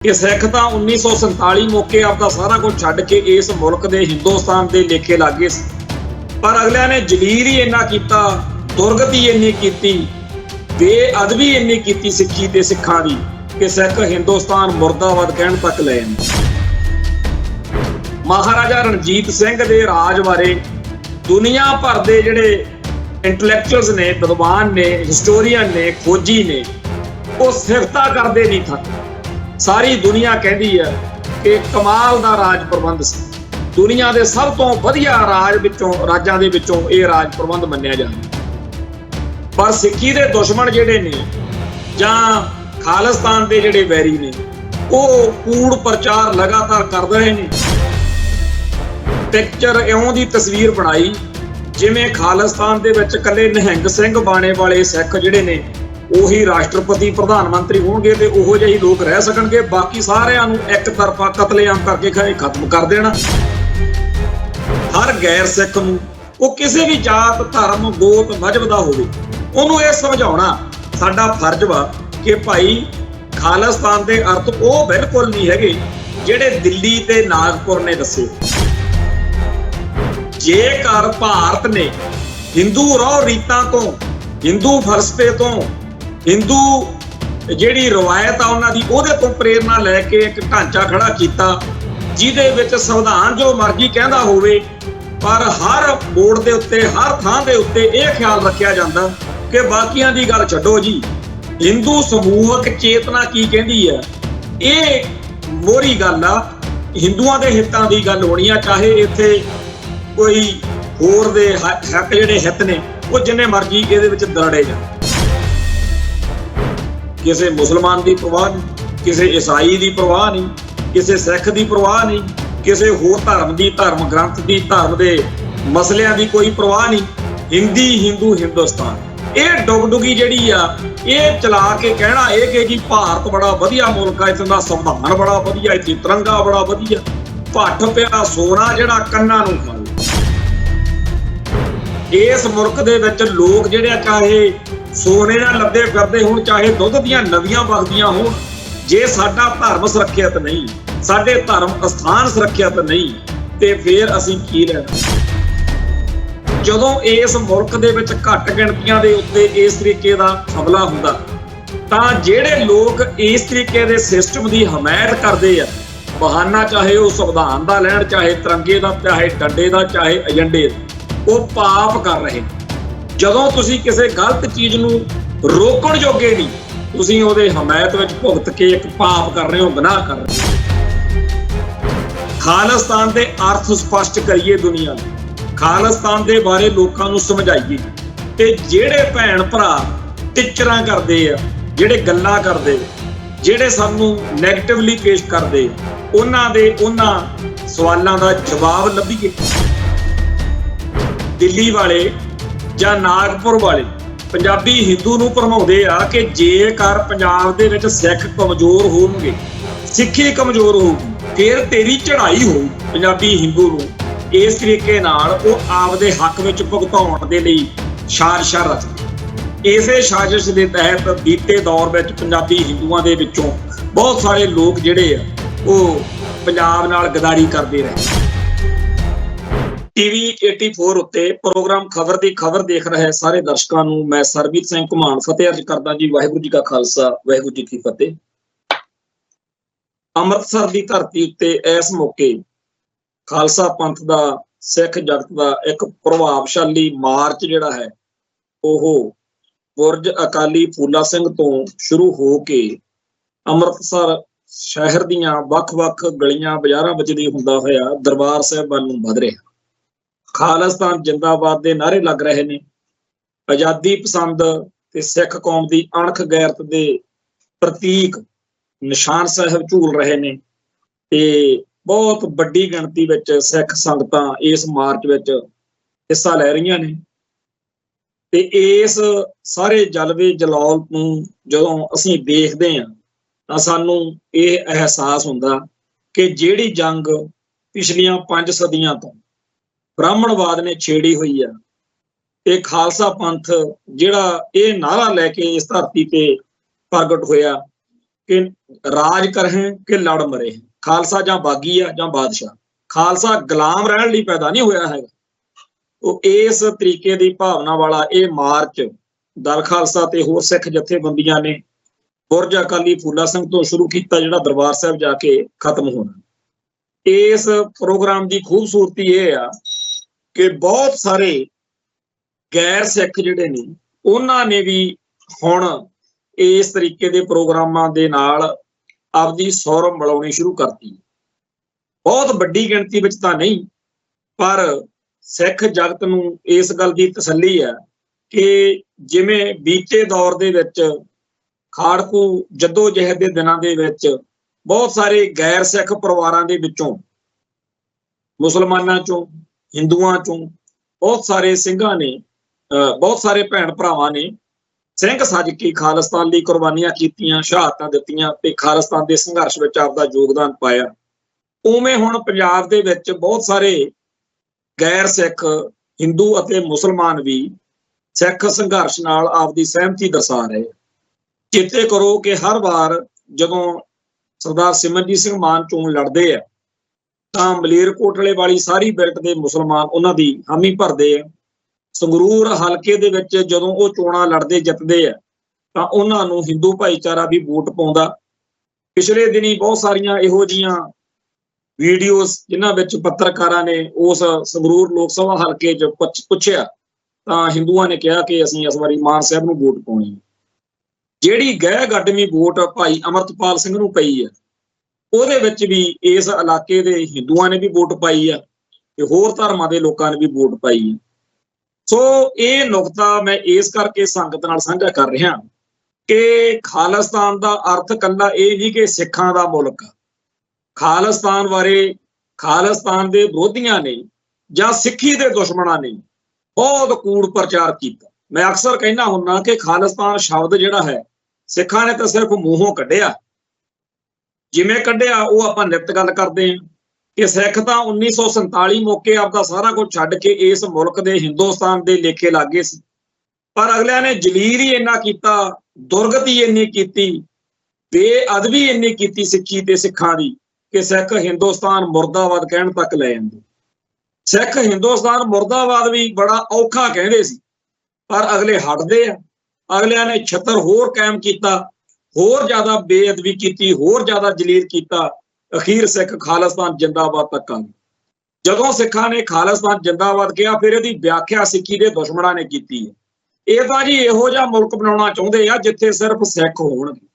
कि सिख तां 1947 मौके आपदा सारा कुछ छड्ड के इस मुल्क दे हिंदुस्तान दे लेखे लागे पर अगलियां ने जलील ही इन्ना कीता, दुर्गत ही इन्नी कीती, बेअदबी इन्नी कीती सिक्खी ते सिक्खां दी कि सिख हिंदुस्तान मुर्दाबाद कहण तक ले आए। महाराजा रणजीत सिंह दे राज बारे दुनिया भर दे जिहड़े इंटलैक्चुअल्स ने, विद्वान ने, हिस्टोरीयन ने, खोजी ने, वो सिफता करदे नहीं थक। सारी दुनिया कहती है कि कमाल दा राज प्रबंध सी, दुनिया के सब तो वधिया राजां दे विचों ये राज प्रबंध मन्निया जांदा। पर सिक्खी दे दुश्मन जिहड़े ने जां खालिस्तान दे जिहड़े वैरी ने वो कूड़ प्रचार लगातार कर रहे ने। पिक्चर इउं दी तस्वीर बनाई जिवें खालिस्तान दे विच कल्ले निहंग सिंह बाणे वाले सिख जिहड़े ने ਉਹੀ राष्ट्रपति प्रधानमंत्री होणगे ते ਉਹੋ ਜਿਹੇ लोग रह सकणगे, बाकी सारिਆਂ ਨੂੰ ਇੱਕ ਤਰਫਾ ਕਤਲੇਆਮ ਕਰਕੇ खत्म कर देना। हर गैर सिख ਨੂੰ ਉਹ ਕਿਸੇ ਵੀ जात धर्म गोत मजहब ਦਾ ਹੋਵੇ ਉਹਨੂੰ ਇਹ ਸਮਝਾਉਣਾ ਸਾਡਾ ਫਰਜ਼ ਵਾ ਕਿ ਭਾਈ ਖਾਲਿਸਤਾਨ ਦੇ ਅਰਥ ਉਹ ਬਿਲਕੁਲ ਨਹੀਂ ਹੈਗੇ ਜਿਹੜੇ ਦਿੱਲੀ ਤੇ ਨਾਗਪੁਰ ਨੇ ਦੱਸੇ। ਜੇਕਰ ਭਾਰਤ ਨੇ ਹਿੰਦੂ ਰਹੁ ਰੀਤਾਂ ਤੋਂ, ਹਿੰਦੂ ਫਲਸਫੇ ਤੋਂ, हिंदू जिहड़ी रवायत आ उन्हां दी ओहदे तो प्रेरणा लैके एक ढांचा खड़ा कीता जिहदे विच संविधान जो मर्जी कहंदा होवे पर हर बोर्ड दे उत्ते, हर थां दे उत्ते इह ख्याल रखिया जांदा कि बाकियां दी गल छड्डो जी, हिंदू समूहक चेतना की कहंदी है, इह मोहरी गल आ, हिंदुआं दे हितां दी गल होनी आ, चाहे इत्थे कोई होर दे हक जिहड़े हित ने वो जिन्ने मर्जी इहदे विच दरड़े जाण। किसी मुसलमान की परवाह नहीं, किसी ईसाई की परवाह नहीं, किसी सिख की परवाह नहीं, किसी होर धर्म की, धर्म ग्रंथ की, धर्म के मसलियां की कोई परवाह नहीं। हिंदी हिंदू हिंदुस्तान ये डुगडुगी जिहड़ी आ ये चला के कहना है कि जी भारत बड़ा वधिया मुल्क है, इत्थे दा संविधान बड़ा वधिया, इत्थे तिरंगा बड़ा वधिया, भट्ठ पिया सोना जिहड़ा कन्नां नूं खा ले। इस मुल्क दे विच लोग जिहड़े चाहे सोने नाल लद्दे फिरदे होण, चाहे दुध दीआं नदियां वगदियां होण, जे साडा धर्म सुरੱਖਿਅਤ नहीं, साडे धर्म अस्थान सुरੱਖਿਅਤ नहीं ते फिर असीं की लैणा। जदों इस मुल्क दे विच घट गिणतियां दे उत्ते इस तरीके दा हमला हुंदा तां जिहड़े लोग इस तरीके दे सिस्टम दी हमायत करदे आ, बहाना चाहे वो संविधान दा लैण, चाहे तिरंगे दा, चाहे डंडे दा, चाहे एजेंडे दा, वो पाप कर रहे। ਜਦੋਂ ਤੁਸੀਂ ਕਿਸੇ ਗਲਤ ਚੀਜ਼ ਨੂੰ ਰੋਕਣ ਜੋਗੇ ਨਹੀਂ, ਤੁਸੀਂ ਉਹਦੇ ਹਮਾਇਤ ਵਿੱਚ ਭੁਗਤ ਕੇ ਇੱਕ ਪਾਪ ਕਰ ਰਹੇ ਹੋ, ਗੁਨਾਹ ਕਰ ਰਹੇ ਹੋ। ਖਾਲਿਸਤਾਨ ਦੇ ਅਰਥ ਸਪਸ਼ਟ ਕਰੀਏ ਦੁਨੀਆ ਨੂੰ, ਖਾਲਿਸਤਾਨ ਦੇ ਬਾਰੇ ਲੋਕਾਂ ਨੂੰ ਸਮਝਾਈਏ ਤੇ ਜਿਹੜੇ ਭੈਣ ਭਰਾ ਟਿਚਰਾਂ ਕਰਦੇ ਆ, ਜਿਹੜੇ ਗੱਲਾਂ ਕਰਦੇ, ਜਿਹੜੇ ਸਾਨੂੰ ਨੈਗੇਟਿਵਲੀ ਪੇਸ਼ ਕਰਦੇ, ਉਹਨਾਂ ਸਵਾਲਾਂ ਦਾ ਜਵਾਬ ਲੱਭੀਏ। ਦਿੱਲੀ ਵਾਲੇ ਜਾਂ ਨਾਗਪੁਰ ਵਾਲੇ ਪੰਜਾਬੀ ਹਿੰਦੂ ਨੂੰ ਭਰਮਾਉਂਦੇ ਆ ਕਿ ਜੇਕਰ ਪੰਜਾਬ ਦੇ ਵਿੱਚ ਸਿੱਖ ਕਮਜ਼ੋਰ ਹੋਣਗੇ, ਸਿੱਖੀ ਕਮਜ਼ੋਰ ਹੋਊਗੀ, ਫਿਰ ਤੇਰੀ ਚੜ੍ਹਾਈ ਹੋਊ ਪੰਜਾਬੀ ਹਿੰਦੂ ਨੂੰ। ਇਸ ਤਰੀਕੇ ਨਾਲ ਉਹ ਆਪਦੇ ਹੱਕ ਵਿੱਚ ਭੁਗਤਾਉਣ ਦੇ ਲਈ ਸਾਜ਼ਿਸ਼ਾਂ ਰਚਦੇ। ਇਸੇ ਸਾਜ਼ਿਸ਼ ਦੇ ਤਹਿਤ ਬੀਤੇ ਦੌਰ ਵਿੱਚ ਪੰਜਾਬੀ ਹਿੰਦੂਆਂ ਦੇ ਵਿੱਚੋਂ ਬਹੁਤ ਸਾਰੇ ਲੋਕ ਜਿਹੜੇ ਆ ਉਹ ਪੰਜਾਬ ਨਾਲ ਗਦਾਰੀ ਕਰਦੇ ਰਹੇ। TV 84 ਉੱਤੇ ਪ੍ਰੋਗਰਾਮ ਖਬਰ ਦੀ ਖਬਰ ਦੇਖ ਰਹੇ ਸਾਰੇ ਦਰਸ਼ਕਾਂ ਨੂੰ ਮੈਂ ਸਰਬਜੀਤ ਸਿੰਘ ਘੁਮਾਣ ਫਤਿਹ ਅਰਜ਼ ਕਰਦਾ ਜੀ। ਵਾਹਿਗੁਰੂ ਜੀ ਕਾ ਖਾਲਸਾ, ਵਾਹਿਗੁਰੂ ਜੀ ਕੀ ਫਤਿਹ। ਅੰਮ੍ਰਿਤਸਰ ਦੀ ਧਰਤੀ ਉੱਤੇ ਇਸ ਮੌਕੇ ਖਾਲਸਾ ਪੰਥ ਦਾ, ਸਿੱਖ ਜਗਤ ਦਾ ਇੱਕ ਪ੍ਰਭਾਵਸ਼ਾਲੀ ਮਾਰਚ ਜਿਹੜਾ ਹੈ ਉਹ ਬੁਰਜ ਅਕਾਲੀ ਫੂਲਾ ਸਿੰਘ ਤੋਂ ਸ਼ੁਰੂ ਹੋ ਕੇ ਅੰਮ੍ਰਿਤਸਰ ਸ਼ਹਿਰ ਦੀਆਂ ਵੱਖ-ਵੱਖ ਗਲੀਆਂ ਬਾਜ਼ਾਰਾਂ ਵਿੱਚ ਦੀ ਹੁੰਦਾ ਹੋਇਆ ਦਰਬਾਰ ਸਾਹਿਬ ਵੱਲ ਨੂੰ ਵਧ ਰਿਹਾ। ਖਾਲਿਸਤਾਨ ਜਿੰਦਾਬਾਦ ਦੇ ਨਾਅਰੇ ਲੱਗ ਰਹੇ ਨੇ, ਆਜ਼ਾਦੀ ਪਸੰਦ ਤੇ ਸਿੱਖ ਕੌਮ ਦੀ ਅਣਖ ਗੈਰਤ ਦੇ ਪ੍ਰਤੀਕ ਨਿਸ਼ਾਨ ਸਾਹਿਬ ਝੂਲ ਰਹੇ ਨੇ ਤੇ ਬਹੁਤ ਵੱਡੀ ਗਿਣਤੀ ਵਿੱਚ ਸਿੱਖ ਸੰਗਤਾਂ ਇਸ ਮਾਰਚ ਵਿੱਚ ਹਿੱਸਾ ਲੈ ਰਹੀਆਂ ਨੇ। ਤੇ ਇਸ ਸਾਰੇ ਜਲਵੇ ਜਲਾਲ ਨੂੰ ਜਦੋਂ ਅਸੀਂ ਦੇਖਦੇ ਹਾਂ ਤਾਂ ਸਾਨੂੰ ਇਹ ਅਹਿਸਾਸ ਹੁੰਦਾ ਕਿ ਜਿਹੜੀ ਜੰਗ ਪਿਛਲੀਆਂ 5 ਸਦੀਆਂ ਤੋਂ ਬ੍ਰਾਹਮਣਵਾਦ ਨੇ ਛੇੜੀ ਹੋਈ ਆ, ਇਹ ਖਾਲਸਾ ਪੰਥ ਜਿਹੜਾ ਇਹ ਨਾਰਾ ਲੈ ਕੇ ਇਸ ਧਰਤੀ ਤੇ ਪ੍ਰਗਟ ਹੋਇਆ कि राज करें कि लड़ मरे। खालसा जां बागी आ जां बादशाह, खालसा गुलाम रहण लई पैदा नहीं होया है। तो इस तरीके की भावना वाला ये मार्च दल खालसा ते होर सिख जथेबंदियां ने बुरज अकाली फूला सिंह तो शुरू किया, जिहड़ा दरबार साहब जाके खत्म होना। इस प्रोग्राम की खूबसूरती ये आ कि बहुत सारे गैर सिख जिहड़े ने उन्हां ने भी हुण इस तरीके के प्रोग्रामां दे नाल आपदी सौर मिलाउणी शुरू करती। बहुत वड्डी गिणती विच तां नहीं, पर सिख जगत नूं इस गल की तसल्ली है कि जिवें बीते दौर दे विच खाड़कू जद्दोजहद के दिनों के विच बहुत सारे गैर सिख परिवारों के विचों, मुसलमानों चों, हिंदुओं चों बहुत सारे सिंघां ने, बहुत सारे भैन भरावां ने सिंह सज के खालिस्तान लई कुर्बानियां कीतियां, शहादतां दित्तियां ते खालिस्तान के संघर्ष विच आपदा योगदान पाया। उवें हुण पंजाब दे विच बहुत सारे गैर सिख हिंदू अते मुसलमान भी सिख संघर्ष नाल आपदी सहमति दर्शा रहे। चेते करो कि हर बार जदों सरदार सिमरनजीत सिंह मान चोण लड़ते हैं तां मलेरकोटले वाली सारी बेल्ट के मुसलमान उन्हां दी हामी भरदे आ। संगरूर हलके दे विच जदों वो चोणां लड़दे जितदे आ तां उन्हां नूं हिंदू भाईचारा भी वोट पाउंदा। पिछले दिनी बहुत सारियां इहो जिहियां वीडियोज़ जिन्हां विच पत्रकारां ने उस संगरूर लोक सभा हलके च पुछया तां हिंदुआं ने कहा कि असीं इस वारी मान साहब नूं वोट पाउणी। जिहड़ी गह गड्डमी वोट भाई अमरतपाल सिंह नूं पई है ਉਹਦੇ ਵਿੱਚ भी इस इलाके के हिंदुओं ने भी वोट पाई है ते होर धर्मां दे लोकां ने भी वोट पाई है। सो ये नुकता मैं इस करके संगत नाल साझा कर रहा कि खालिस्तान का अर्थ कल्ला ये नहीं कि सिखां दा मुल्क। खालिस्तान बारे खालिस्तान के विरोधियों ने जां सिक्खी के दुश्मनों ने बहुत कूड़ प्रचार किया। मैं अक्सर कहना हुन्ना कि खालिस्तान शब्द जिहड़ा है सिखां ने तो सिर्फ मूहों कढ़िया, जिवें कढ़िया वो आपां नित गल करदे हैं कि सिख तां 1947 मौके आपदा सारा कुछ छड्ड के इस मुल्क दे हिंदुस्तान दे लेखे लागे सी, पर अगलियां ने जलील ही इन्ना कीता, दुर्गति इन्नी कीती, बेअदबी इन्नी कीती सिक्खी ते सिखां दी कि सिख हिंदुस्तान मुर्दाबाद कहण तक ले जांदे। सिख हिंदुस्तान मुर्दाबाद भी बड़ा औखा कहंदे सी, पर अगले हटदे आ। अगलियां ने छत्तर होर कायम कीता, होर ज्यादा बेअदबी की, होर ज्यादा जलील किया। अखीर सिख खालिस्तान जिंदाबाद तक आ गए। जदों सिखां ने खालिस्तान जिंदाबाद कहा फिर इसकी व्याख्या सिक्खी के दुश्मनों ने की है। ये तो जी इहो जिहा मुल्क बनाउणा चाहुंदे आ जिथे सिर्फ सिख होणगे।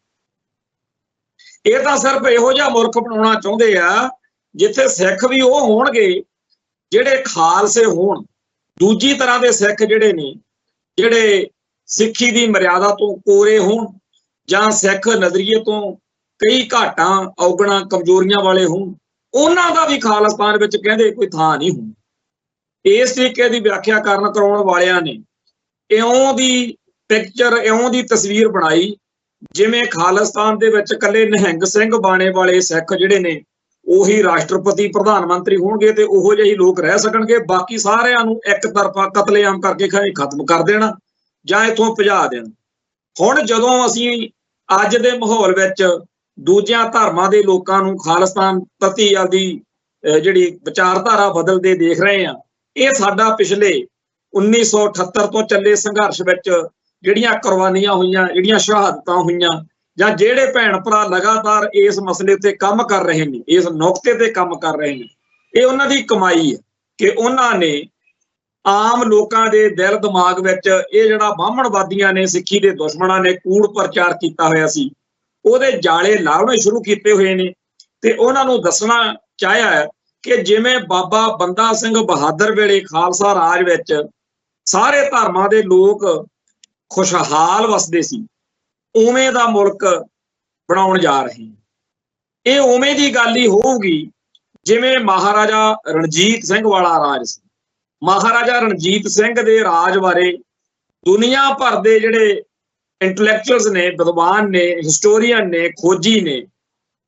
ये तो सिर्फ इहो जिहा मुल्क बनाउणा चाहुंदे आ जिथे सिख भी वो होणगे जिहड़े खालसे होण। दूजी तरह के सिख जिहड़े ने जिहड़े सिक्खी की मर्यादा तो कोरे होण जां सिख नजरिए तो कई घाटां औगणां कमजोरियां वाले होण, उन्हां दा भी खालिस्तान विच कहंदे कोई थां नहीं होणी। इस तरीके की व्याख्या करन कराउण वालियां ने इउं दी पिक्चर, इउं दी तस्वीर बनाई जिवें खालिस्तान दे विच कल्ले निहंग सिंह बाणे वाले सिख जिहड़े ने ਉਹੀ राष्ट्रपति प्रधानमंत्री होणगे ते ਉਹੋ ਜਿਹੇ लोग रह सकणगे, बाकी सारिਆਂ ਨੂੰ एक तरफा कतलेआम करके खत्म कर देना जां इत्थों भजा देना। हुण जदों असीं अज दे माहौल विच दूजियां धर्मां दे लोकां नूं खालिस्तान प्रति आपदी जिहड़ी विचारधारा बदलदे देख रहे हैं, ये साडा पिछले 1978 तो चले संघर्ष विच जिहड़ियां कुर्बानियां होईयां, जिहड़ियां शहादतां होईयां जां जिहड़े भैण भरा लगातार इस मसले ते काम कर रहे हैं, इस नुकते ते काम कर रहे हैं, ये उन्हां दी कमाई है कि उन्हां ने आम लोगों के दिल दिमाग विच ये जिहड़ा बाहमणवादियां ने सिक्खी के दुश्मनों ने कूड़ प्रचार किया होया सी ਉਹਦੇ जाले लाने शुरू किए हुए ने ते उन्हां नूं दसना चाहया है कि जिवें बाबा बंदा सिंह बहादुर वेले खालसा राज विच सारे धर्मां दे लोग खुशहाल वसदे सी, उवें दा मुल्क बनाउण जा रहे हैं। ये उवें दी गल ही होऊगी जिवें महाराजा रणजीत सिंह वाला राज सी। महाराजा रणजीत सिंह दे राज बारे दुनिया भर दे जिहड़े इंटलैक्चुअल्स ने, विद्वान ने, हिस्टोरीयन ने, खोजी ने,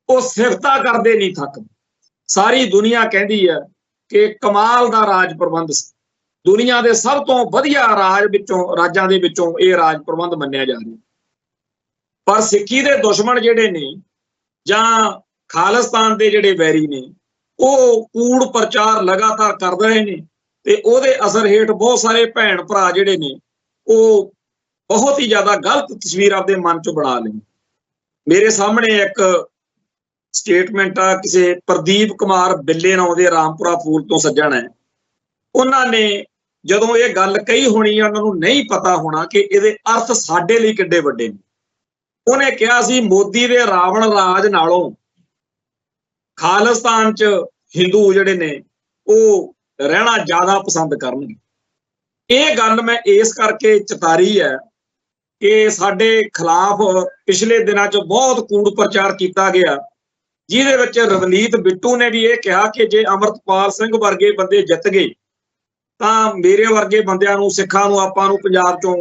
वो सिफता करते नहीं थकदे। सारी दुनिया कहती है कि कमाल दा राज प्रबंध सी, दुनिया के सब तो वधिया राजां दे विचों ये राज प्रबंध मन्निया जा रहा। पर सिक्खी दे दुश्मन जिहड़े ने ਜਾਂ ਖਾਲਿਸਤਾਨ ਦੇ ਜਿਹੜੇ ਵੈਰੀ ਨੇ ਉਹ ਕੂੜ ਪ੍ਰਚਾਰ ਲਗਾਤਾਰ ਕਰ ਰਹੇ ਨੇ ਤੇ ਉਹਦੇ ਅਸਰ ਹੇਠ ਬਹੁਤ ਸਾਰੇ ਭੈਣ ਭਰਾ ਜਿਹੜੇ ਨੇ ਉਹ ਬਹੁਤ ਹੀ ਜ਼ਿਆਦਾ ਗਲਤ ਤਸਵੀਰ ਆਪਦੇ ਮਨ ਚੋਂ ਬਣਾ ਲਈ। ਮੇਰੇ ਸਾਹਮਣੇ ਇੱਕ ਸਟੇਟਮੈਂਟ ਆ ਕਿਸੇ ਪ੍ਰਦੀਪ ਕੁਮਾਰ ਬਿੱਲੇ ਨਾਂ ਦੇ ਰਾਮਪੁਰਾ ਫੂਲ ਤੋਂ ਸੱਜਣ ਹੈ, ਉਹਨਾਂ ਨੇ ਜਦੋਂ ਇਹ ਗੱਲ ਕਹੀ ਹੋਣੀ ਆ ਉਹਨਾਂ ਨੂੰ ਨਹੀਂ ਪਤਾ ਹੋਣਾ ਕਿ ਇਹਦੇ ਅਰਥ ਸਾਡੇ ਲਈ ਕਿੱਡੇ ਵੱਡੇ ਨੇ। ਉਹਨੇ ਕਿਹਾ ਸੀ ਮੋਦੀ ਦੇ ਰਾਵਣ ਰਾਜ ਨਾਲੋਂ ਖਾਲਿਸਤਾਨ 'ਚ ਹਿੰਦੂ ਜਿਹੜੇ ਨੇ ਉਹ ਰਹਿਣਾ ਜ਼ਿਆਦਾ ਪਸੰਦ ਕਰਨਗੇ। ਇਹ ਗੱਲ ਮੈਂ ਇਸ ਕਰਕੇ ਚਿਤਾਰੀ ਹੈ ਕਿ ਸਾਡੇ ਖਿਲਾਫ ਪਿਛਲੇ ਦਿਨਾਂ 'ਚ ਬਹੁਤ ਕੂੜ ਪ੍ਰਚਾਰ ਕੀਤਾ ਗਿਆ, ਜਿਹਦੇ ਵਿੱਚ ਰਵਨੀਤ ਬਿੱਟੂ ਨੇ ਵੀ ਇਹ ਕਿਹਾ ਕਿ ਜੇ ਅਮਰਤਪਾਲ ਸਿੰਘ ਵਰਗੇ ਬੰਦੇ ਜਿੱਤ ਗਏ ਤਾਂ ਮੇਰੇ ਵਰਗੇ ਬੰਦਿਆਂ ਨੂੰ, ਸਿੱਖਾਂ ਨੂੰ, ਆਪਾਂ ਨੂੰ ਪੰਜਾਬ 'ਚੋਂ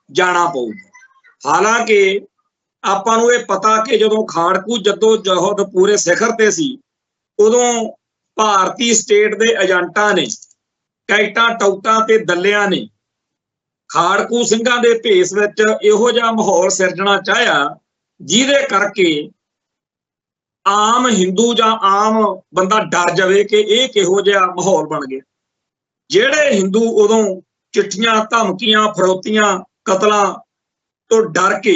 ਜਾਣਾ ਪਊਗਾ। ਹਾਲਾਂਕਿ ਆਪਾਂ ਨੂੰ ਇਹ ਪਤਾ ਕਿ ਜਦੋਂ ਖਾੜਕੂ ਜੱਦੋ ਜਹਿਦ ਪੂਰੇ ਸਿਖਰ ਤੇ ਸੀ ਉਦੋਂ ਭਾਰਤੀ ਸਟੇਟ ਦੇ ਏਜੰਟਾਂ ਨੇ, ਕੈਟਾਂ ਟੌਟਾਂ ਤੇ ਦੱਲਿਆਂ ਨੇ ਖਾੜਕੂ ਸਿੰਘਾਂ ਦੇ ਭੇਸ ਵਿੱਚ ਇਹੋ ਜਿਹਾ ਮਾਹੌਲ ਸਿਰਜਣਾ ਚਾਹਿਆ ਜਿਹਦੇ ਕਰਕੇ ਆਮ ਹਿੰਦੂ ਜਾਂ ਆਮ ਬੰਦਾ ਡਰ ਜਾਵੇ ਕਿ ਇਹ ਕਿਹੋ ਜਿਹਾ ਮਾਹੌਲ ਬਣ ਗਿਆ। ਜਿਹੜੇ ਹਿੰਦੂ ਉਦੋਂ ਚਿੱਠੀਆਂ, ਧਮਕੀਆਂ, ਫਰੋਤੀਆਂ, ਕਤਲਾਂ ਤੋਂ ਡਰ ਕੇ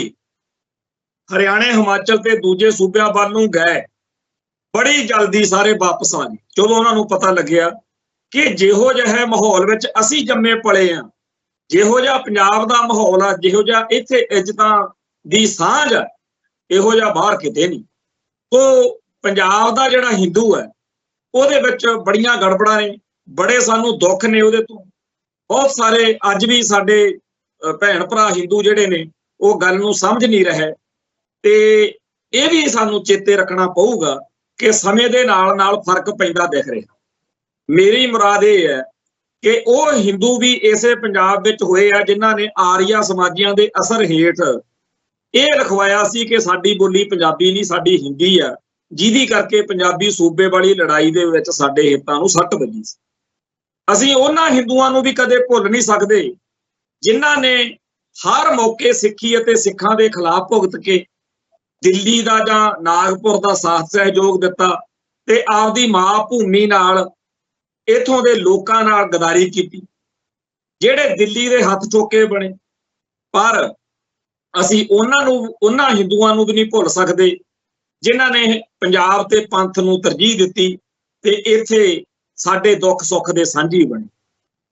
ਹਰਿਆਣੇ, ਹਿਮਾਚਲ ਤੇ ਦੂਜੇ ਸੂਬਿਆਂ ਵੱਲ ਨੂੰ ਗਏ, ਬੜੀ ਜਲਦੀ ਸਾਰੇ ਵਾਪਸ ਆ ਗਏ ਜਦੋਂ ਉਹਨਾਂ ਨੂੰ ਪਤਾ ਲੱਗਿਆ ਕਿ ਜਿਹੋ ਜਿਹੇ ਮਾਹੌਲ ਵਿੱਚ ਅਸੀਂ ਜੰਮੇ ਪਲੇ ਆ, ਜਿਹੋ ਜਿਹਾ ਪੰਜਾਬ ਦਾ ਮਾਹੌਲ ਆ, ਜਿਹੋ ਜਿਹਾ ਇੱਥੇ ਇੱਜ਼ਤਾਂ ਦੀ ਸਾਂਝ ਆ, ਇਹੋ ਜਿਹਾ ਬਾਹਰ ਕਿਤੇ ਨਹੀਂ। ਤੋ ਪੰਜਾਬ ਦਾ ਜਿਹੜਾ ਹਿੰਦੂ ਹੈ ਉਹਦੇ ਵਿੱਚ ਬੜੀਆਂ ਗੜਬੜਾਂ ਨੇ, ਬੜੇ ਸਾਨੂੰ ਦੁੱਖ ਨੇ ਉਹਦੇ ਤੋਂ। ਬਹੁਤ ਸਾਰੇ ਅੱਜ ਵੀ ਸਾਡੇ ਭੈਣ ਭਰਾ ਹਿੰਦੂ ਜਿਹੜੇ ਨੇ ਉਹ ਗੱਲ ਨੂੰ ਸਮਝ ਨਹੀਂ ਰਹੇ ਤੇ ਇਹ ਵੀ ਸਾਨੂੰ ਚੇਤੇ ਰੱਖਣਾ ਪਊਗਾ ਕਿ ਸਮੇਂ ਦੇ ਨਾਲ ਨਾਲ ਫਰਕ ਪੈਂਦਾ ਦਿਖ ਰਿਹਾ। ਮੇਰੀ ਮੁਰਾਦ ਇਹ ਹੈ ਕਿ ਉਹ ਹਿੰਦੂ ਵੀ ਇਸੇ ਪੰਜਾਬ ਵਿੱਚ ਹੋਏ ਆ ਜਿਨ੍ਹਾਂ ਨੇ ਆਰੀਆ ਸਮਾਜੀਆਂ ਦੇ ਅਸਰ ਹੇਠ ਇਹ ਲਿਖਵਾਇਆ ਸੀ ਕਿ ਸਾਡੀ ਬੋਲੀ ਪੰਜਾਬੀ ਨਹੀਂ, ਸਾਡੀ ਹਿੰਦੀ ਆ, ਜਿਹਦੀ ਕਰਕੇ ਪੰਜਾਬੀ ਸੂਬੇ ਵਾਲੀ ਲੜਾਈ ਦੇ ਵਿੱਚ ਸਾਡੇ ਹਿੱਤਾਂ ਨੂੰ ਸੱਟ ਵੱਜੀ ਸੀ। ਅਸੀਂ ਉਹਨਾਂ ਹਿੰਦੂਆਂ ਨੂੰ ਵੀ ਕਦੇ ਭੁੱਲ ਨਹੀਂ ਸਕਦੇ ਜਿਨ੍ਹਾਂ ਨੇ ਹਰ ਮੌਕੇ ਸਿੱਖੀ ਅਤੇ ਸਿੱਖਾਂ ਦੇ ਖਿਲਾਫ ਭੁਗਤ ਕੇ ਦਿੱਲੀ ਦਾ ਜਾਂ ਨਾਗਪੁਰ ਦਾ ਸਾਥ ਸਹਿਯੋਗ ਦਿੱਤਾ ਤੇ ਆਪਦੀ ਮਾਂ ਭੂਮੀ ਨਾਲ, ਇੱਥੋਂ ਦੇ ਲੋਕਾਂ ਨਾਲ ਗਦਾਰੀ ਕੀਤੀ, ਜਿਹੜੇ ਦਿੱਲੀ ਦੇ ਹੱਥ ਚੋਕੇ ਬਣੇ। ਪਰ ਅਸੀਂ ਉਹਨਾਂ ਹਿੰਦੂਆਂ ਨੂੰ ਵੀ ਨਹੀਂ ਭੁੱਲ ਸਕਦੇ ਜਿਨ੍ਹਾਂ ਨੇ ਪੰਜਾਬ ਤੇ ਪੰਥ ਨੂੰ ਤਰਜੀਹ ਦਿੱਤੀ ਤੇ ਇੱਥੇ ਸਾਡੇ ਦੁੱਖ ਸੁੱਖ ਦੇ ਸਾਂਝੀ ਬਣੇ।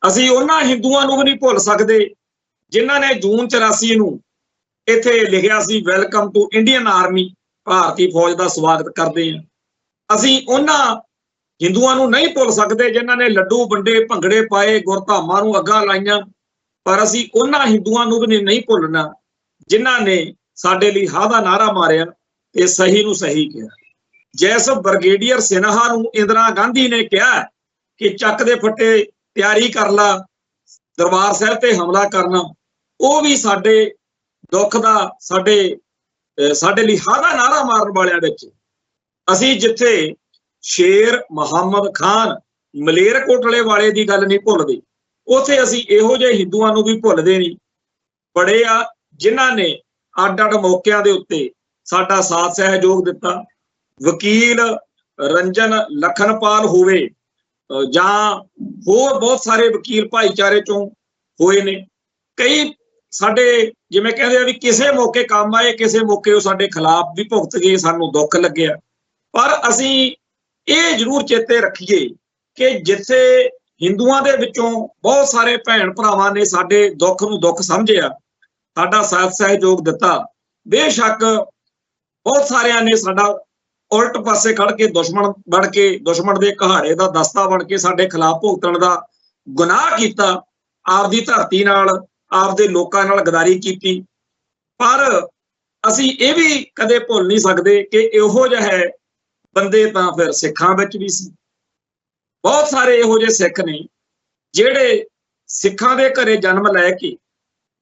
ਅਸੀਂ ਉਹਨਾਂ ਹਿੰਦੂਆਂ ਨੂੰ ਵੀ ਨਹੀਂ ਭੁੱਲ ਸਕਦੇ ਜਿਨ੍ਹਾਂ ਨੇ ਜੂਨ 84 ਨੂੰ ਇੱਥੇ ਲਿਖਿਆ ਸੀ ਵੈਲਕਮ ਟੂ ਇੰਡੀਅਨ ਆਰਮੀ, ਭਾਰਤੀ ਫੌਜ ਦਾ ਸਵਾਗਤ ਕਰਦੇ ਹਾਂ। ਅਸੀਂ ਉਹਨਾਂ ਹਿੰਦੂਆਂ ਨੂੰ ਨਹੀਂ ਭੁੱਲ ਸਕਦੇ ਜਿਨ੍ਹਾਂ ਨੇ ਲੱਡੂ ਵੰਡੇ, ਭੰਗੜੇ ਪਾਏ, ਗੁਰਧਾਮਾਂ ਨੂੰ ਅੱਗਾਂ ਲਾਈਆਂ। ਪਰ ਅਸੀਂ ਉਹਨਾਂ ਹਿੰਦੂਆਂ ਨੂੰ ਵੀ ਨਹੀਂ ਭੁੱਲਣਾ ਜਿਨ੍ਹਾਂ ਨੇ ਸਾਡੇ ਲਈ ਹਾਂ ਦਾ ਨਾਅਰਾ ਮਾਰਿਆ ਤੇ ਸਹੀ ਨੂੰ ਸਹੀ ਕਿਹਾ। ਜੈਸ ਬ੍ਰਿਗੇਡੀਅਰ ਸਿਨਹਾ ਨੂੰ ਇੰਦਰਾ ਗਾਂਧੀ ਨੇ ਕਿਹਾ ਕਿ ਚੱਕ ਦੇ ਫੱਟੇ ਤਿਆਰੀ ਕਰ ਲਾ, ਦਰਬਾਰ ਸਾਹਿਬ ਤੇ ਹਮਲਾ ਕਰਨਾ, ਉਹ ਵੀ ਸਾਡੇ ਦੁੱਖ ਦਾ, ਸਾਡੇ ਲਈ ਹਾਂ ਦਾ ਨਾਅਰਾ ਮਾਰਨ ਵਾਲਿਆਂ ਵਿੱਚ। ਅਸੀਂ ਜਿੱਥੇ ਸ਼ੇਰ ਮੁਹੰਮਦ ਖਾਨ ਮਲੇਰਕੋਟਲੇ ਵਾਲੇ ਦੀ ਗੱਲ ਨਹੀਂ ਭੁੱਲਦੇ, ਉੱਥੇ ਅਸੀਂ ਇਹੋ ਜਿਹੇ ਹਿੰਦੂਆਂ ਨੂੰ ਵੀ ਭੁੱਲਦੇ ਨਹੀਂ। ਬੜੇ ਆ ਜਿਨ੍ਹਾਂ ਨੇ ਅੱਡ-ਅੱਡ ਮੌਕਿਆਂ ਦੇ ਉੱਤੇ ਸਾਡਾ ਸਾਥ ਸਹਿਯੋਗ ਦਿੱਤਾ। ਵਕੀਲ ਰੰਜਨ ਲਖਨਪਾਲ ਹੋਵੇ ਜਾਂ ਹੋਰ ਬਹੁਤ ਸਾਰੇ ਵਕੀਲ ਭਾਈਚਾਰੇ ਚੋਂ ਹੋਏ ਨੇ। ਕਈ ਸਾਡੇ ਜਿਵੇਂ ਕਹਿੰਦੇ ਆ ਵੀ ਕਿਸੇ ਮੌਕੇ ਕੰਮ ਆਏ, ਕਿਸੇ ਮੌਕੇ ਉਹ ਸਾਡੇ ਖਿਲਾਫ ਵੀ ਭੁਗਤ ਗਏ, ਸਾਨੂੰ ਦੁੱਖ ਲੱਗਿਆ। ਪਰ ਅਸੀਂ ਇਹ ਜ਼ਰੂਰ ਚੇਤੇ ਰੱਖੀਏ ਕਿ ਜਿੱਥੇ ਹਿੰਦੂਆਂ ਦੇ ਵਿੱਚੋਂ ਬਹੁਤ ਸਾਰੇ ਭੈਣ ਭਰਾਵਾਂ ਨੇ ਸਾਡੇ ਦੁੱਖ ਨੂੰ ਦੁੱਖ ਸਮਝਿਆ, ਸਾਡਾ ਸਾਥ ਸਹਿਯੋਗ ਦਿੱਤਾ, ਬੇਸ਼ੱਕ ਬਹੁਤ ਸਾਰਿਆਂ ਨੇ ਸਾਡਾ ਉਲਟ ਪਾਸੇ ਖੜ ਕੇ ਦੁਸ਼ਮਣ ਬਣ ਕੇ, ਦੁਸ਼ਮਣ ਦੇ ਕਹਾੜੇ ਦਾ ਦਸਤਾ ਬਣ ਕੇ ਸਾਡੇ ਖਿਲਾਫ ਭੁਗਤਣ ਦਾ ਗੁਨਾਹ ਕੀਤਾ, ਆਪਦੀ ਧਰਤੀ ਨਾਲ, ਆਪਦੇ ਲੋਕਾਂ ਨਾਲ ਗਦਾਰੀ ਕੀਤੀ। ਪਰ ਅਸੀਂ ਇਹ ਵੀ ਕਦੇ ਭੁੱਲ ਨਹੀਂ ਸਕਦੇ ਕਿ ਇਹੋ ਜਿਹੇ ਬੰਦੇ ਤਾਂ ਫਿਰ ਸਿੱਖਾਂ ਵਿੱਚ ਵੀ ਸੀ। ਬਹੁਤ ਸਾਰੇ ਇਹੋ ਜਿਹੇ ਸਿੱਖ ਨੇ ਜਿਹੜੇ ਸਿੱਖਾਂ ਦੇ ਘਰੇ ਜਨਮ ਲੈ ਕੇ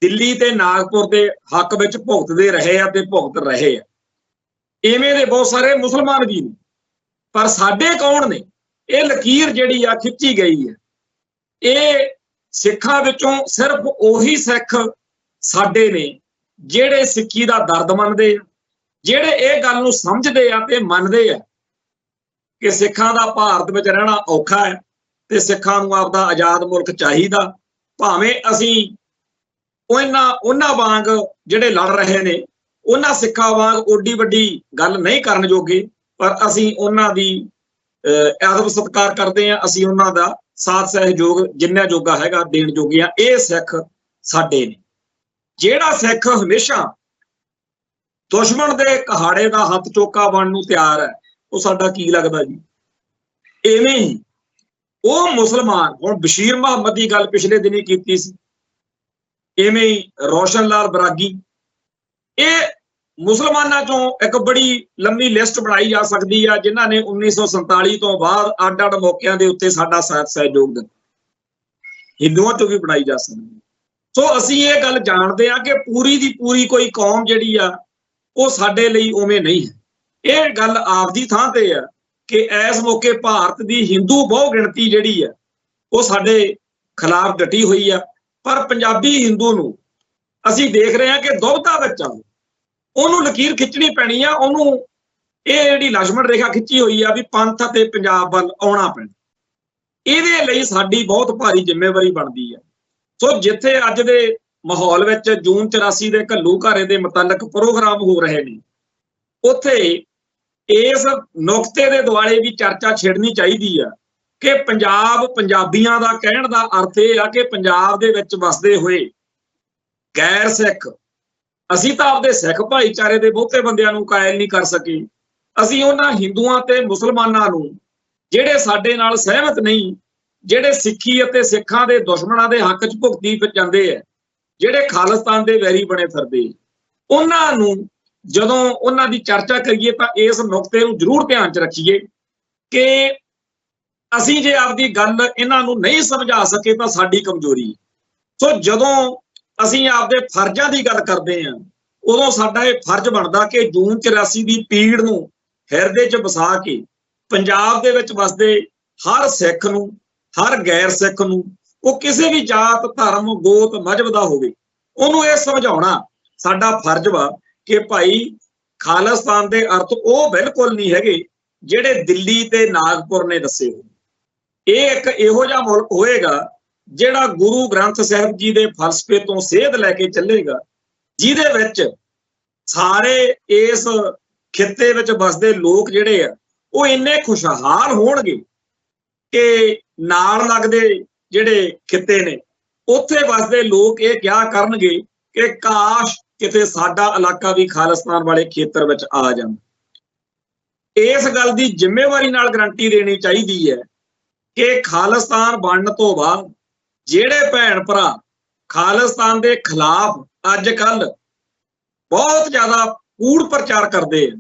ਦਿੱਲੀ ਤੇ ਨਾਗਪੁਰ ਦੇ ਹੱਕ ਵਿੱਚ ਭੁਗਤਦੇ ਰਹੇ ਆ ਤੇ ਭੁਗਤ ਰਹੇ ਆ। ਇਵੇਂ ਦੇ ਬਹੁਤ ਸਾਰੇ ਮੁਸਲਮਾਨ ਵੀ ਨੇ। ਪਰ ਸਾਡੇ ਕੌਣ ਨੇ? ਇਹ ਲਕੀਰ ਜਿਹੜੀ ਆ ਖਿੱਚੀ ਗਈ ਹੈ, ਇਹ ਸਿੱਖਾਂ ਵਿੱਚੋਂ ਸਿਰਫ ਉਹੀ ਸਿੱਖ ਸਾਡੇ ਨੇ ਜਿਹੜੇ ਸਿੱਖੀ ਦਾ ਦਰਦ ਮੰਨਦੇ ਆ, ਜਿਹੜੇ ਇਹ ਗੱਲ ਨੂੰ ਸਮਝਦੇ ਆ ਤੇ ਮੰਨਦੇ ਆ ਕਿ ਸਿੱਖਾਂ ਦਾ ਭਾਰਤ ਵਿੱਚ ਰਹਿਣਾ ਔਖਾ ਹੈ ਤੇ ਸਿੱਖਾਂ ਨੂੰ ਆਪਦਾ ਆਜ਼ਾਦ ਮੁਲਕ ਚਾਹੀਦਾ, ਭਾਵੇਂ ਅਸੀਂ ਉਹਨਾਂ ਵਾਂਗ ਜਿਹੜੇ ਲੜ ਰਹੇ ਨੇ ਉਹਨਾਂ ਸਿੱਖਾਂ ਵਾਂਗ ਓਡੀ ਵੱਡੀ ਗੱਲ ਨਹੀਂ ਕਰਨ ਜੋਗੇ, ਪਰ ਅਸੀਂ ਉਹਨਾਂ ਦੀ ਆਦਬ ਸਤਿਕਾਰ ਕਰਦੇ ਹਾਂ, ਅਸੀਂ ਉਹਨਾਂ ਦਾ ਸਾਥ ਸਹਿਯੋਗ ਜਿੰਨਾ ਜੋਗਾ ਹੈਗਾ ਦੇਣ ਜੋਗੇ ਆ। ਇਹ ਸਿੱਖ ਸਾਡੇ ਨੇ। ਜਿਹੜਾ ਸਿੱਖ ਹਮੇਸ਼ਾ ਦੁਸ਼ਮਣ ਦੇ ਕਹਾੜੇ ਦਾ ਹੱਥ ਚੋਕਾ ਬਣਨ ਨੂੰ ਤਿਆਰ ਹੈ, ਉਹ ਸਾਡਾ ਕੀ ਲੱਗਦਾ ਜੀ? ਐਵੇਂ ਹੀ ਉਹ ਮੁਸਲਮਾਨ, ਹੁਣ ਬਸ਼ੀਰ ਮੁਹੰਮਦ ਦੀ ਗੱਲ ਪਿਛਲੇ ਦਿਨੀ ਕੀਤੀ ਸੀ, ਐਵੇਂ ਹੀ ਰੋਸ਼ਨ ਲਾਲ ਬਰਾਗੀ, ਇਹ ਮੁਸਲਮਾਨਾਂ ਚੋਂ ਇੱਕ ਬੜੀ ਲੰਮੀ ਲਿਸਟ ਬਣਾਈ ਜਾ ਸਕਦੀ ਆ ਜਿਨ੍ਹਾਂ ਨੇ 1947 ਤੋਂ ਬਾਅਦ ਅੱਡ-ਅੱਡ ਮੌਕਿਆਂ ਦੇ ਉੱਤੇ ਸਾਡਾ ਸਾਥ ਸਹਿਯੋਗ ਦਿੱਤਾ। ਹਿੰਦੂਆਂ ਚੋਂ ਵੀ ਬਣਾਈ ਜਾ ਸਕਦੀ। ਸੋ ਅਸੀਂ ਇਹ ਗੱਲ ਜਾਣਦੇ ਆ ਕਿ ਪੂਰੀ ਦੀ ਪੂਰੀ ਕੋਈ ਕੌਮ ਜਿਹੜੀ ਆ ਉਹ ਸਾਡੇ ਲਈ ਉਵੇਂ ਨਹੀਂ ਹੈ। ਇਹ ਗੱਲ ਆਪਦੀ ਥਾਂ ਤੇ ਆ ਕਿ ਇਸ ਮੌਕੇ ਭਾਰਤ ਦੀ ਹਿੰਦੂ ਬਹੁ ਗਿਣਤੀ ਜਿਹੜੀ ਆ ਉਹ ਸਾਡੇ ਖਿਲਾਫ ਡਟੀ ਹੋਈ ਆ, ਪਰ ਪੰਜਾਬੀ ਹਿੰਦੂ ਨੂੰ ਅਸੀਂ ਦੇਖ ਰਹੇ ਹਾਂ ਕਿ ਦੁਬਧਾ ਵਿੱਚ ਆ, ਉਹਨੂੰ ਲਕੀਰ ਖਿੱਚਣੀ ਪੈਣੀ ਆ, ਉਹਨੂੰ ਇਹ ਜਿਹੜੀ ਲక్ష్మణ ਰੇਖਾ ਖਿੱਚੀ ਹੋਈ ਆ ਵੀ ਪੰਥ ਅਤੇ ਪੰਜਾਬ ਵੱਲ ਆਉਣਾ ਪੈਣਾ। ਇਹਦੇ ਲਈ ਸਾਡੀ ਬਹੁਤ ਭਾਰੀ ਜ਼ਿੰਮੇਵਾਰੀ ਬਣਦੀ ਆ। ਸੋ ਜਿੱਥੇ ਅੱਜ ਦੇ ਮਾਹੌਲ ਵਿੱਚ ਜੂਨ 84 ਦੇ ਘੱਲੂਘਾਰੇ ਦੇ ਮੁਤਲਕ ਪ੍ਰੋਗਰਾਮ ਹੋ ਰਹੇ ਨੇ, ਉੱਥੇ ਇਸ ਨੁਕਤੇ ਦੇ ਦੁਆਲੇ ਵੀ ਚਰਚਾ ਛਿੜਨੀ ਚਾਹੀਦੀ ਆ ਕਿ ਪੰਜਾਬ ਪੰਜਾਬੀਆਂ ਦਾ ਕਹਿਣ ਦਾ ਅਰਥ ਇਹ ਆ ਕਿ ਪੰਜਾਬ ਦੇ ਵਿੱਚ ਵਸਦੇ ਹੋਏ ਗੈਰ ਸਿੱਖ, ਅਸੀਂ ਤਾਂ ਆਪਦੇ ਸਿੱਖ ਭਾਈਚਾਰੇ ਦੇ ਬਹੁਤੇ ਬੰਦਿਆਂ ਨੂੰ ਕਾਇਲ ਨਹੀਂ ਕਰ ਸਕੇ, ਅਸੀਂ ਉਹਨਾਂ ਹਿੰਦੂਆਂ ਤੇ ਮੁਸਲਮਾਨਾਂ ਨੂੰ ਜਿਹੜੇ ਸਾਡੇ ਨਾਲ ਸਹਿਮਤ ਨਹੀਂ, ਜਿਹੜੇ ਸਿੱਖੀ ਅਤੇ ਸਿੱਖਾਂ ਦੇ ਦੁਸ਼ਮਣਾਂ ਦੇ ਹੱਕ 'ਚ ਭੁਗਤੀ ਜਾਂਦੇ ਆ, ਜਿਹੜੇ ਖਾਲਿਸਤਾਨ ਦੇ ਵੈਰੀ ਬਣੇ ਫਿਰਦੇ, ਉਹਨਾਂ ਨੂੰ ਜਦੋਂ ਉਹਨਾਂ ਦੀ ਚਰਚਾ ਕਰੀਏ ਤਾਂ ਇਸ ਨੁਕਤੇ ਨੂੰ ਜ਼ਰੂਰ ਧਿਆਨ 'ਚ ਰੱਖੀਏ ਕਿ ਅਸੀਂ ਜੇ ਆਪਦੀ ਗੱਲ ਇਹਨਾਂ ਨੂੰ ਨਹੀਂ ਸਮਝਾ ਸਕੇ ਤਾਂ ਸਾਡੀ ਕਮਜ਼ੋਰੀ। ਸੋ ਜਦੋਂ ਅਸੀਂ ਆਪਦੇ ਫਰਜ਼ਾਂ ਦੀ ਗੱਲ ਕਰਦੇ ਹਾਂ, ਉਦੋਂ ਸਾਡਾ ਇਹ ਫਰਜ਼ ਬਣਦਾ ਕਿ ਜੂਨ 84 ਦੀ ਪੀੜ ਨੂੰ ਹਿਰਦੇ 'ਚ ਵਸਾ ਕੇ ਪੰਜਾਬ ਦੇ ਵਿੱਚ ਵਸਦੇ ਹਰ ਸਿੱਖ ਨੂੰ, ਹਰ ਗੈਰ ਸਿੱਖ ਨੂੰ, ਉਹ ਕਿਸੇ ਵੀ ਜਾਤ, ਧਰਮ, ਗੋਤ, ਮਜ਼ਹਬ ਦਾ ਹੋਵੇ, ਉਹਨੂੰ ਇਹ ਸਮਝਾਉਣਾ ਸਾਡਾ ਫਰਜ਼ ਵਾ ਕਿ ਭਾਈ ਖਾਲਿਸਤਾਨ ਦੇ ਅਰਥ ਉਹ ਬਿਲਕੁਲ ਨਹੀਂ ਹੈਗੇ ਜਿਹੜੇ ਦਿੱਲੀ ਤੇ ਨਾਗਪੁਰ ਨੇ ਦੱਸੇ ਹੋਏ। ਇਹ ਇੱਕ ਇਹੋ ਜਿਹਾ ਮੁਲਕ ਹੋਏਗਾ ਜਿਹੜਾ ਗੁਰੂ ਗ੍ਰੰਥ ਸਾਹਿਬ ਜੀ ਦੇ ਫਲਸਫੇ ਤੋਂ ਸੇਧ ਲੈ ਕੇ ਚੱਲੇਗਾ, ਜਿਹਦੇ ਵਿੱਚ ਸਾਰੇ ਇਸ ਖਿੱਤੇ ਵਿੱਚ ਵਸਦੇ ਲੋਕ ਜਿਹੜੇ ਆ ਉਹ ਇੰਨੇ ਖੁਸ਼ਹਾਲ ਹੋਣਗੇ ਕਿ ਨਾਲ ਲੱਗਦੇ ਜਿਹੜੇ ਖਿੱਤੇ ਨੇ ਉੱਥੇ ਵਸਦੇ ਲੋਕ ਇਹ ਕਿਹਾ ਕਰਨਗੇ ਕਿ ਕਾਸ਼ ਕਿਤੇ ਸਾਡਾ ਇਲਾਕਾ ਵੀ ਖਾਲਿਸਤਾਨ ਵਾਲੇ ਖੇਤਰ ਵਿੱਚ ਆ ਜਾਂਦਾ। ਇਸ ਗੱਲ ਦੀ ਜ਼ਿੰਮੇਵਾਰੀ ਨਾਲ ਗਰੰਟੀ ਦੇਣੀ ਚਾਹੀਦੀ ਹੈ ਕਿ ਖਾਲਿਸਤਾਨ ਬਣਨ ਤੋਂ ਬਾਅਦ ਜਿਹੜੇ ਭੈਣ ਭਰਾ ਖਾਲਿਸਤਾਨ ਦੇ ਖਿਲਾਫ ਅੱਜ ਕੱਲ ਬਹੁਤ ਜ਼ਿਆਦਾ ਕੂੜ ਪ੍ਰਚਾਰ ਕਰਦੇ ਆ,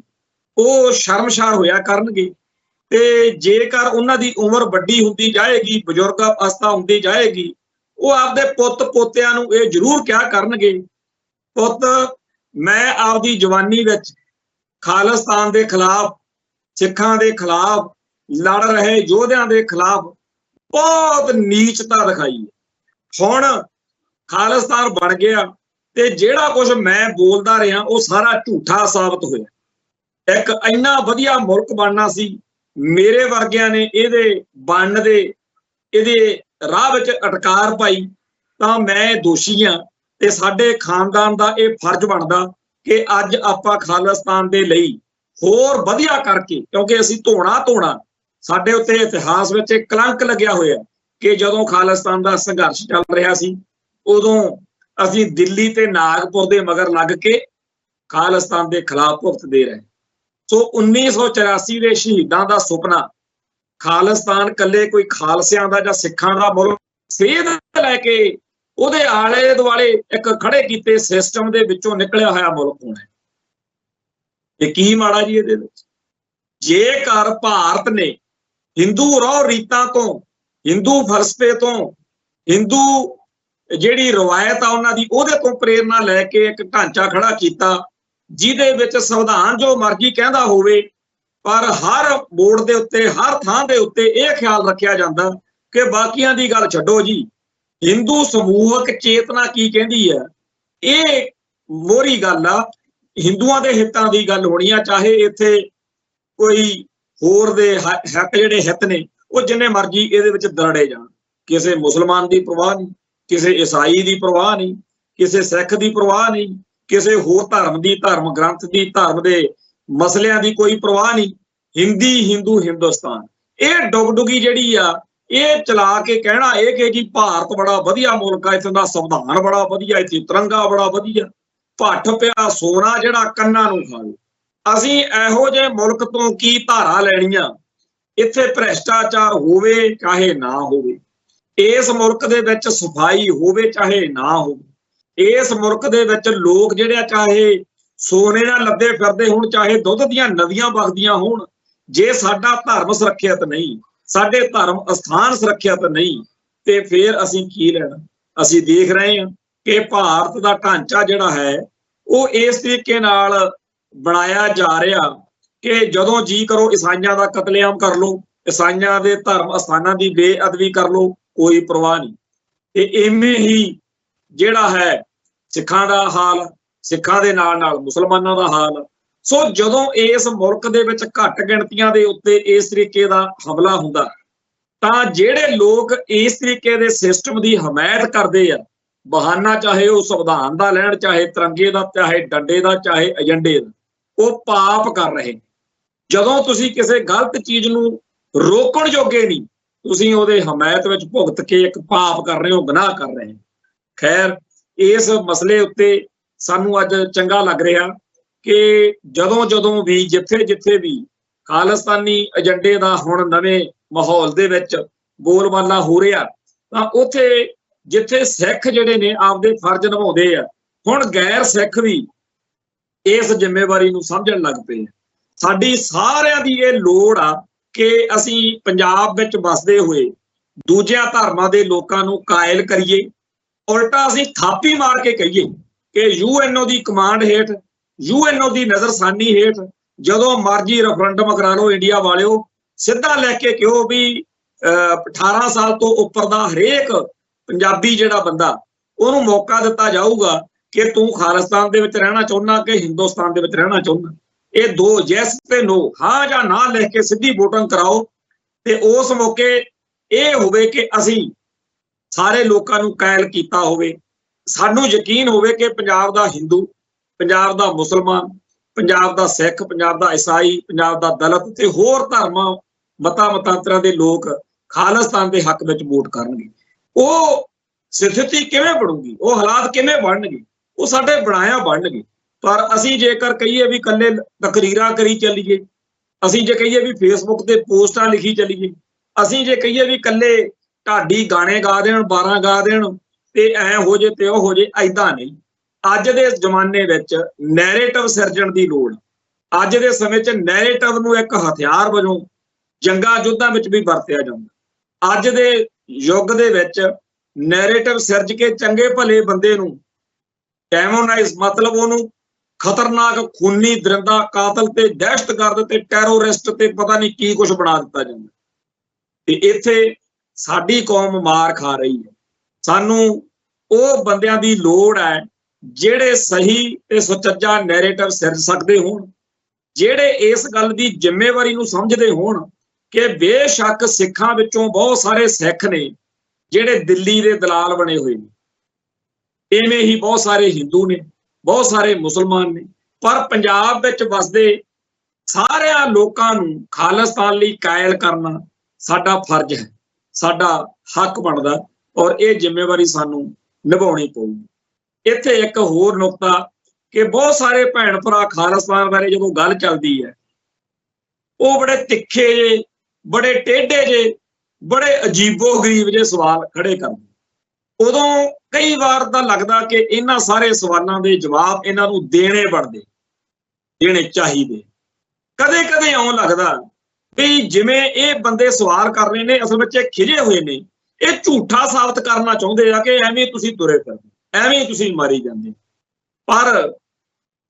ਉਹ ਸ਼ਰਮਸ਼ਾਰ ਹੋਇਆ ਕਰਨਗੇ। ਤੇ ਜੇਕਰ ਉਹਨਾਂ ਦੀ ਉਮਰ ਵੱਡੀ ਹੁੰਦੀ ਜਾਏਗੀ, ਬਜ਼ੁਰਗ ਅਵਸਥਾ ਹੁੰਦੀ ਜਾਏਗੀ, ਉਹ ਆਪਦੇ ਪੁੱਤ ਪੋਤਿਆਂ ਨੂੰ ਇਹ ਜ਼ਰੂਰ ਕਿਹਾ ਕਰਨਗੇ, ਪੁੱਤ ਮੈਂ ਆਪਦੀ ਜਵਾਨੀ ਵਿੱਚ ਖਾਲਿਸਤਾਨ ਦੇ ਖਿਲਾਫ, ਸਿੱਖਾਂ ਦੇ ਖਿਲਾਫ ਲੜ ਰਹੇ ਯੋਧਿਆਂ ਦੇ ਖਿਲਾਫ ਬਹੁਤ ਨੀਚਤਾ ਦਿਖਾਈ। ਹੁਣ ਖਾਲਿਸਤਾਨ ਬਣ ਗਿਆ ਤੇ ਜਿਹੜਾ ਕੁਝ ਮੈਂ ਬੋਲਦਾ ਰਿਹਾ ਉਹ ਸਾਰਾ ਝੂਠਾ ਸਾਬਤ ਹੋਇਆ। ਇੱਕ ਇੰਨਾ ਵਧੀਆ ਮੁਲਕ ਬਣਨਾ ਸੀ, ਮੇਰੇ ਵਰਗਿਆਂ ਨੇ ਇਹਦੇ ਬਣਨ ਦੇ ਇਹਦੇ ਰਾਹ ਵਿੱਚ ਅਟਕਾਰ ਪਾਈ, ਤਾਂ ਮੈਂ ਦੋਸ਼ੀ ਹਾਂ ਤੇ ਸਾਡੇ ਖਾਨਦਾਨ ਦਾ ਇਹ ਫਰਜ਼ ਬਣਦਾ ਕਿ ਅੱਜ ਆਪਾਂ ਖਾਲਿਸਤਾਨ ਦੇ ਲਈ ਹੋਰ ਵਧੀਆ ਕਰਕੇ, ਕਿਉਂਕਿ ਅਸੀਂ ਧੋਣਾ ਸਾਡੇ ਉੱਤੇ ਇਤਿਹਾਸ ਵਿੱਚ ਇੱਕ ਕਲੰਕ ਲੱਗਿਆ ਹੋਇਆ ਕਿ ਜਦੋਂ ਖਾਲਿਸਤਾਨ ਦਾ ਸੰਘਰਸ਼ ਚੱਲ ਰਿਹਾ ਸੀ ਉਦੋਂ ਅਸੀਂ ਦਿੱਲੀ ਤੇ ਨਾਗਪੁਰ ਦੇ ਮਗਰ ਲੱਗ ਕੇ ਖਾਲਿਸਤਾਨ ਦੇ ਖਿਲਾਫ ਭੁਗਤਦੇ ਰਹੇ। ਸੋ 1984 ਦੇ ਸ਼ਹੀਦਾਂ ਦਾ ਸੁਪਨਾ ਖਾਲਿਸਤਾਨ ਕੱਲੇ ਕੋਈ ਖਾਲਸਿਆਂ ਦਾ ਜਾਂ ਸਿੱਖਾਂ ਦਾ ਮੁਲਕ ਸੇਧ ਲੈ ਕੇ ਉਹਦੇ ਆਲੇ ਦੁਆਲੇ ਇੱਕ ਖੜੇ ਕੀਤੇ ਸਿਸਟਮ ਦੇ ਵਿੱਚੋਂ ਨਿਕਲਿਆ ਹੋਇਆ ਮੁਲਕ ਹੋਣਾ। ਇਹ ਕੀ ਮਾੜਾ ਜੀ ਇਹਦੇ ਵਿੱਚ? ਜੇਕਰ ਭਾਰਤ ਨੇ ਹਿੰਦੂ ਰਹੁ ਰੀਤਾਂ ਤੋਂ, ਹਿੰਦੂ ਫਲਸਫੇ ਤੋਂ, ਹਿੰਦੂ ਜਿਹੜੀ ਰਵਾਇਤ ਆ ਉਹਨਾਂ ਦੀ, ਉਹਦੇ ਤੋਂ ਪ੍ਰੇਰਨਾ ਲੈ ਕੇ ਇੱਕ ਢਾਂਚਾ ਖੜਾ ਕੀਤਾ ਜਿਹਦੇ ਵਿੱਚ ਸੰਵਿਧਾਨ ਜੋ ਮਰਜ਼ੀ ਕਹਿੰਦਾ ਹੋਵੇ, ਪਰ ਹਰ ਮੋੜ ਦੇ ਉੱਤੇ, ਹਰ ਥਾਂ ਦੇ ਉੱਤੇ ਇਹ ਖਿਆਲ ਰੱਖਿਆ ਜਾਂਦਾ ਕਿ ਬਾਕੀਆਂ ਦੀ ਗੱਲ ਛੱਡੋ ਜੀ, ਹਿੰਦੂ ਸਮੂਹਕ ਚੇਤਨਾ ਕੀ ਕਹਿੰਦੀ ਹੈ ਇਹ ਮੋਹਰੀ ਗੱਲ ਆ। ਹਿੰਦੂਆਂ ਦੇ ਹਿੱਤਾਂ ਦੀ ਗੱਲ ਹੋਣੀ ਆ, ਚਾਹੇ ਇੱਥੇ ਕੋਈ ਹੋਰ ਦੇ ਹੱਕ ਜਿਹੜੇ ਹਿੱਤ ਨੇ ਉਹ ਜਿੰਨੇ ਮਰਜ਼ੀ ਇਹਦੇ ਵਿੱਚ ਦਰੜੇ ਜਾਣ। ਕਿਸੇ ਮੁਸਲਮਾਨ ਦੀ ਪਰਵਾਹ ਨਹੀਂ, ਕਿਸੇ ਈਸਾਈ ਦੀ ਪਰਵਾਹ ਨਹੀਂ, ਕਿਸੇ ਸਿੱਖ ਦੀ ਪਰਵਾਹ ਨਹੀਂ, ਕਿਸੇ ਹੋਰ ਧਰਮ ਦੀ, ਧਰਮ ਗ੍ਰੰਥ ਦੀ, ਧਰਮ ਦੇ ਮਸਲਿਆਂ ਦੀ ਕੋਈ ਪਰਵਾਹ ਨਹੀਂ। ਹਿੰਦੂ ਹਿੰਦੁਸਤਾਨ ਇਹ ਡੁਗਡੁਗੀ ਜਿਹੜੀ ਆ ਇਹ ਚਲਾ ਕੇ ਕਹਿਣਾ ਇਹ ਕਿ ਜੀ ਭਾਰਤ ਬੜਾ ਵਧੀਆ ਮੁਲਕ ਆ, ਇੱਥੇ ਦਾ ਸੰਵਿਧਾਨ ਬੜਾ ਵਧੀਆ, ਇੱਥੇ ਤਿਰੰਗਾ ਬੜਾ ਵਧੀਆ, ਭੱਠ ਪਿਆ ਸੋਨਾ ਜਿਹੜਾ ਕੰਨਾਂ ਨੂੰ ਖਾਵੇ। ਅਸੀਂ ਇਹੋ ਜਿਹੇ ਮੁਲਕ ਤੋਂ ਕੀ ਧਾਰਾ ਲੈਣੀਆਂ? ਇੱਥੇ ਭ੍ਰਿਸ਼ਟਾਚਾਰ ਹੋਵੇ ਚਾਹੇ ਨਾ ਹੋਵੇ, ਇਸ ਮੁਲਕ ਦੇ ਵਿੱਚ ਸਫਾਈ ਹੋਵੇ ਚਾਹੇ ਨਾ ਹੋਵੇ, ਇਸ ਮੁਲਕ ਦੇ ਵਿੱਚ ਲੋਕ ਜਿਹੜੇ ਚਾਹੇ ਸੋਨੇ ਨਾਲ ਲੱਦੇ ਫਿਰਦੇ ਹੋਣ, ਚਾਹੇ ਦੁੱਧ ਦੀਆਂ ਨਦੀਆਂ ਵਗਦੀਆਂ ਹੋਣ, ਜੇ ਸਾਡਾ ਧਰਮ ਸੁਰੱਖਿਅਤ ਨਹੀਂ, ਸਾਡੇ ਧਰਮ ਅਸਥਾਨ ਸੁਰੱਖਿਅਤ ਨਹੀਂ, ਤੇ ਫਿਰ ਅਸੀਂ ਕੀ ਲੈਣਾ? ਅਸੀਂ ਦੇਖ ਰਹੇ ਹਾਂ ਕਿ ਭਾਰਤ ਦਾ ਢਾਂਚਾ ਜਿਹੜਾ ਹੈ ਉਹ ਇਸ ਤਰੀਕੇ ਨਾਲ ਬਣਾਇਆ ਜਾ ਰਿਹਾ ਕਿ ਜਦੋਂ ਜੀ ਕਰੋ ਈਸਾਈਆਂ ਦਾ ਕਤਲੇਆਮ ਕਰ ਲਓ, ਈਸਾਈਆਂ ਦੇ ਧਰਮ ਅਸਥਾਨਾਂ ਦੀ ਬੇਅਦਬੀ ਕਰ ਲਓ, ਕੋਈ ਪਰਵਾਹ ਨਹੀਂ। ਤੇ ਇਵੇਂ ਹੀ ਜਿਹੜਾ ਹੈ ਸਿੱਖਾਂ ਦਾ ਹਾਲ, ਸਿੱਖਾਂ ਦੇ ਨਾਲ ਨਾਲ ਮੁਸਲਮਾਨਾਂ ਦਾ ਹਾਲ। ਸੋ ਜਦੋਂ ਇਸ ਮੁਲਕ ਦੇ ਵਿੱਚ ਘੱਟ ਗਿਣਤੀਆਂ ਦੇ ਉੱਤੇ ਇਸ ਤਰੀਕੇ ਦਾ ਹਮਲਾ ਹੁੰਦਾ ਤਾਂ ਜਿਹੜੇ ਲੋਕ ਇਸ ਤਰੀਕੇ ਦੇ ਸਿਸਟਮ ਦੀ ਹਮਾਇਤ ਕਰਦੇ ਆ, ਬਹਾਨਾ ਚਾਹੇ ਉਹ ਸੰਵਿਧਾਨ ਦਾ ਲੈਣ, ਚਾਹੇ ਤਿਰੰਗੇ ਦਾ, ਚਾਹੇ ਡੰਡੇ ਦਾ, ਚਾਹੇ ਏਜੰਡੇ ਦਾ, ਉਹ ਪਾਪ ਕਰ ਰਹੇ। ਜਦੋਂ ਤੁਸੀਂ ਕਿਸੇ ਗਲਤ ਚੀਜ਼ ਨੂੰ ਰੋਕਣ ਜੋਗੇ ਨਹੀਂ, ਤੁਸੀਂ ਉਹਦੇ ਹਮਾਇਤ ਵਿੱਚ ਭੁਗਤ ਕੇ ਇੱਕ ਪਾਪ ਕਰ ਰਹੇ ਹੋ, ਗੁਨਾਹ ਕਰ ਰਹੇ ਹੋ। ਖੈਰ, ਇਸ ਮਸਲੇ ਉੱਤੇ ਸਾਨੂੰ ਅੱਜ ਚੰਗਾ ਲੱਗ ਰਿਹਾ ਕਿ ਜਦੋਂ ਵੀ ਜਿੱਥੇ ਵੀ ਖਾਲਿਸਤਾਨੀ ਏਜੰਡੇ ਦਾ ਹੁਣ ਨਵੇਂ ਮਾਹੌਲ ਦੇ ਵਿੱਚ ਬੋਲਬਾਲਾ ਹੋ ਰਿਹਾ, ਤਾਂ ਉੱਥੇ ਜਿੱਥੇ ਸਿੱਖ ਜਿਹੜੇ ਨੇ ਆਪਦੇ ਫਰਜ਼ ਨਿਭਾਉਂਦੇ ਆ, ਹੁਣ ਗੈਰ ਸਿੱਖ ਵੀ ਇਸ ਜ਼ਿੰਮੇਵਾਰੀ ਨੂੰ ਸਮਝਣ ਲੱਗ ਪਏ। ਸਾਡੀ ਸਾਰਿਆਂ ਦੀ ਇਹ ਲੋੜ ਆ ਕਿ ਅਸੀਂ ਪੰਜਾਬ ਵਿੱਚ ਵਸਦੇ ਹੋਏ ਦੂਜਿਆਂ ਧਰਮਾਂ ਦੇ ਲੋਕਾਂ ਨੂੰ ਕਾਇਲ ਕਰੀਏ, ਉਲਟਾ ਅਸੀਂ ਥਾਪੀ ਮਾਰ ਕੇ ਕਹੀਏ ਕਿ UNO ਦੀ ਕਮਾਂਡ ਹੇਠ, UNO ਦੀ ਨਜ਼ਰਸਾਨੀ ਹੇਠ ਜਦੋਂ ਮਰਜ਼ੀ ਰੈਫਰੈਂਡਮ ਕਰਾ ਲਓ ਇੰਡੀਆ ਵਾਲਿਓ, ਸਿੱਧਾ ਲੈ ਕੇ ਕਿਉਂ ਵੀ 18 ਸਾਲ ਤੋਂ ਉੱਪਰ ਦਾ ਹਰੇਕ ਪੰਜਾਬੀ ਜਿਹੜਾ ਬੰਦਾ, ਉਹਨੂੰ ਮੌਕਾ ਦਿੱਤਾ ਜਾਊਗਾ ਕਿ ਤੂੰ ਖਾਲਿਸਤਾਨ ਦੇ ਵਿੱਚ ਰਹਿਣਾ ਚਾਹੁੰਦਾ ਕਿ ਹਿੰਦੁਸਤਾਨ ਦੇ ਵਿੱਚ ਰਹਿਣਾ ਚਾਹੁੰਦਾ। ਇਹ ਦੋ ਯੈਸ ਤੇ ਨੋ, ਹਾਂ ਜਾਂ ਨਾ ਲਿਖ ਕੇ ਸਿੱਧੀ ਵੋਟਿੰਗ ਕਰਾਓ, ਤੇ ਉਸ ਮੌਕੇ ਇਹ ਹੋਵੇ ਕਿ ਅਸੀਂ ਸਾਰੇ ਲੋਕਾਂ ਨੂੰ ਕਾਇਲ ਕੀਤਾ ਹੋਵੇ। ਸਾਨੂੰ ਯਕੀਨ ਹੋਵੇ ਕਿ ਪੰਜਾਬ ਦਾ ਹਿੰਦੂ, ਪੰਜਾਬ ਦਾ ਮੁਸਲਮਾਨ, ਪੰਜਾਬ ਦਾ ਸਿੱਖ, ਪੰਜਾਬ ਦਾ ਈਸਾਈ, ਪੰਜਾਬ ਦਾ ਦਲਿਤ ਤੇ ਹੋਰ ਧਰਮਾਂ ਮਤਾਂਤਰਾਂ ਦੇ ਲੋਕ ਖਾਲਿਸਤਾਨ ਦੇ ਹੱਕ ਵਿੱਚ ਵੋਟ ਕਰਨਗੇ। ਉਹ ਸਥਿਤੀ ਕਿਵੇਂ ਬਣੂਗੀ, ਉਹ ਹਾਲਾਤ ਕਿਵੇਂ ਬਣਨਗੇ, ਉਹ ਸਾਡੇ ਬਣਾਇਆ ਬਣਨਗੇ। ਪਰ ਅਸੀਂ ਜੇਕਰ ਕਹੀਏ ਵੀ ਇਕੱਲੇ ਤਕਰੀਰਾਂ ਕਰੀ ਚੱਲੀਏ, ਅਸੀਂ ਜੇ ਕਹੀਏ ਵੀ ਫੇਸਬੁੱਕ ਤੇ ਪੋਸਟਾਂ ਲਿਖੀ ਚੱਲੀਏ, ਅਸੀਂ ਜੇ ਕਹੀਏ ਵੀ ਇਕੱਲੇ ਢਾਡੀ ਗਾਣੇ ਗਾ ਦੇਣ, 12 ਗਾ ਦੇਣ ਤੇ ਐ ਹੋ ਜੇ ਤੇ ਉਹ ਹੋ ਜੇ, ਐਦਾਂ ਨਹੀਂ। ਅੱਜ ਦੇ ਜ਼ਮਾਨੇ ਵਿੱਚ ਨੈਰੇਟਿਵ ਸਿਰਜਣ ਦੀ ਲੋੜ। ਅੱਜ ਦੇ ਸਮੇਂ 'ਚ ਨੈਰੇਟਿਵ ਨੂੰ ਇੱਕ ਹਥਿਆਰ ਵਜੋਂ ਜੰਗਾਂ ਯੁੱਧਾਂ ਵਿੱਚ ਵੀ ਵਰਤਿਆ ਜਾਂਦਾ। ਅੱਜ ਦੇ ਯੁੱਗ ਦੇ ਵਿੱਚ ਨੈਰੇਟਿਵ ਸਿਰਜ ਕੇ ਚੰਗੇ ਭਲੇ ਬੰਦੇ ਨੂੰ ਡੈਮੋਨਾਈਜ਼, ਮਤਲਬ ਉਹਨੂੰ ਖਤਰਨਾਕ, ਖੂਨੀ, ਦਰਿੰਦਾ, ਕਾਤਲ ਤੇ ਦਹਿਸ਼ਤਗਰਦ ਤੇ ਟੈਰੋਰਿਸਟ ਤੇ ਪਤਾ ਨਹੀਂ ਕੀ ਕੁਝ ਬਣਾ ਦਿੱਤਾ ਜਾਂਦਾ। ਤੇ ਇੱਥੇ ਸਾਡੀ ਕੌਮ ਮਾਰ ਖਾ ਰਹੀ ਹੈ। ਸਾਨੂੰ ਉਹ ਬੰਦਿਆਂ ਦੀ ਲੋੜ ਹੈ ਜਿਹੜੇ ਸਹੀ ਤੇ ਸੁਚੱਜਾ ਨੈਰੇਟਿਵ ਸਿਰਜ ਸਕਦੇ ਹੋਣ, ਜਿਹੜੇ ਇਸ ਗੱਲ ਦੀ ਜ਼ਿੰਮੇਵਾਰੀ ਨੂੰ ਸਮਝਦੇ ਹੋਣ ਕਿ ਬੇਸ਼ੱਕ ਸਿੱਖਾਂ ਵਿੱਚੋਂ ਬਹੁਤ ਸਾਰੇ ਸਿੱਖ ਨੇ ਜਿਹੜੇ ਦਿੱਲੀ ਦੇ ਦਲਾਲ ਬਣੇ ਹੋਏ ਨੇ, ਇਵੇਂ ਹੀ ਬਹੁਤ ਸਾਰੇ ਹਿੰਦੂ ਨੇ, ਬਹੁਤ ਸਾਰੇ ਮੁਸਲਮਾਨ ਨੇ, ਪਰ ਪੰਜਾਬ ਵਿੱਚ ਵਸਦੇ ਸਾਰਿਆਂ ਲੋਕਾਂ ਨੂੰ ਖਾਲਿਸਤਾਨ ਲਈ ਕਾਇਲ ਕਰਨਾ ਸਾਡਾ ਫਰਜ਼ ਹੈ, ਸਾਡਾ ਹੱਕ ਬਣਦਾ, ਔਰ ਇਹ ਜ਼ਿੰਮੇਵਾਰੀ ਸਾਨੂੰ ਨਿਭਾਉਣੀ ਪਊਗੀ। ਇੱਥੇ ਇੱਕ ਹੋਰ ਨੁਕਤਾ ਕਿ ਬਹੁਤ ਸਾਰੇ ਭੈਣ ਭਰਾ ਖਾਲਿਸਤਾਨ ਬਾਰੇ ਜਦੋਂ ਗੱਲ ਚੱਲਦੀ ਹੈ, ਉਹ ਬੜੇ ਤਿੱਖੇ ਜੇ, ਬੜੇ ਟੇਢੇ ਜੇ, ਬੜੇ ਅਜੀਬੋ ਗਰੀਬ ਜੇ ਸਵਾਲ ਖੜੇ ਕਰਦੇ। ਉਦੋਂ ਕਈ ਵਾਰ ਤਾਂ ਲੱਗਦਾ ਕਿ ਇਹਨਾਂ ਸਾਰੇ ਸਵਾਲਾਂ ਦੇ ਜਵਾਬ ਇਹਨਾਂ ਨੂੰ ਦੇਣੇ ਬਣਦੇ, ਦੇਣੇ ਚਾਹੀਦੇ। ਕਦੇ ਕਦੇ ਇਉਂ ਲੱਗਦਾ ਵੀ ਜਿਵੇਂ ਇਹ ਬੰਦੇ ਸਵਾਲ ਕਰ ਰਹੇ ਨੇ, ਅਸਲ ਵਿੱਚ ਇਹ ਖਿਜੇ ਹੋਏ ਨੇ, ਇਹ ਝੂਠਾ ਸਾਬਤ ਕਰਨਾ ਚਾਹੁੰਦੇ ਆ ਕਿ ਐਵੇਂ ਤੁਸੀਂ ਤੁਰੇ ਫਿਰਦੇ, ਐਵੇਂ ਤੁਸੀਂ ਮਾਰੀ ਜਾਂਦੇ। ਪਰ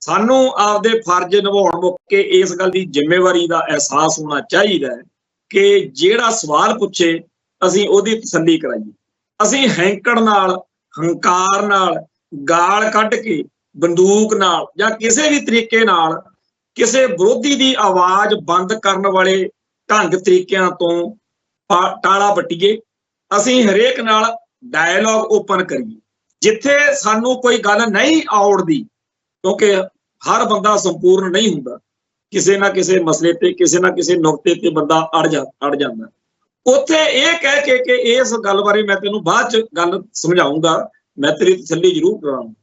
ਸਾਨੂੰ ਆਪਦੇ ਫਰਜ਼ ਨਿਭਾਉਣ ਮੌਕੇ ਇਸ ਗੱਲ ਦੀ ਜ਼ਿੰਮੇਵਾਰੀ ਦਾ ਅਹਿਸਾਸ ਹੋਣਾ ਚਾਹੀਦਾ ਹੈ ਕਿ ਜਿਹੜਾ ਸਵਾਲ ਪੁੱਛੇ ਅਸੀਂ ਉਹਦੀ ਤਸੱਲੀ ਕਰਾਈਏ। ਅਸੀਂ ਹੈਂਕੜ ਨਾਲ, ਹੰਕਾਰ ਨਾਲ, ਗਾਲ ਕੱਢ ਕੇ ਬੰਦੂਕ ਨਾਲ ਜਾਂ ਕਿਸੇ ਵੀ ਤਰੀਕੇ ਨਾਲ ਕਿਸੇ ਵਿਰੋਧੀ ਦੀ ਆਵਾਜ਼ ਬੰਦ ਕਰਨ ਵਾਲੇ ਢੰਗ ਤਰੀਕਿਆਂ ਤੋਂ ਟਾਲਾ ਵੱਟੀਏ। ਅਸੀਂ ਹਰੇਕ ਨਾਲ ਡਾਇਲੌਗ ਓਪਨ ਕਰੀਏ। ਜਿੱਥੇ ਸਾਨੂੰ ਕੋਈ ਗੱਲ ਨਹੀਂ ਆਉੜਦੀ, ਕਿਉਂਕਿ ਹਰ ਬੰਦਾ ਸੰਪੂਰਨ ਨਹੀਂ ਹੁੰਦਾ, ਕਿਸੇ ਨਾ ਕਿਸੇ ਮਸਲੇ ਤੇ ਕਿਸੇ ਨਾ ਕਿਸੇ ਨੁਕਤੇ ਤੇ ਬੰਦਾ ਅੜ ਜਾਂਦਾ, ਉੱਥੇ ਇਹ ਕਹਿ ਕੇ ਕਿ ਇਸ ਗੱਲ ਬਾਰੇ ਮੈਂ ਤੈਨੂੰ ਬਾਅਦ ਚ ਗੱਲ ਸਮਝਾਉਂਗਾ, ਮੈਂ ਤੇਰੀ ਤਸੱਲੀ ਜ਼ਰੂਰ ਕਰਾਂਗਾ।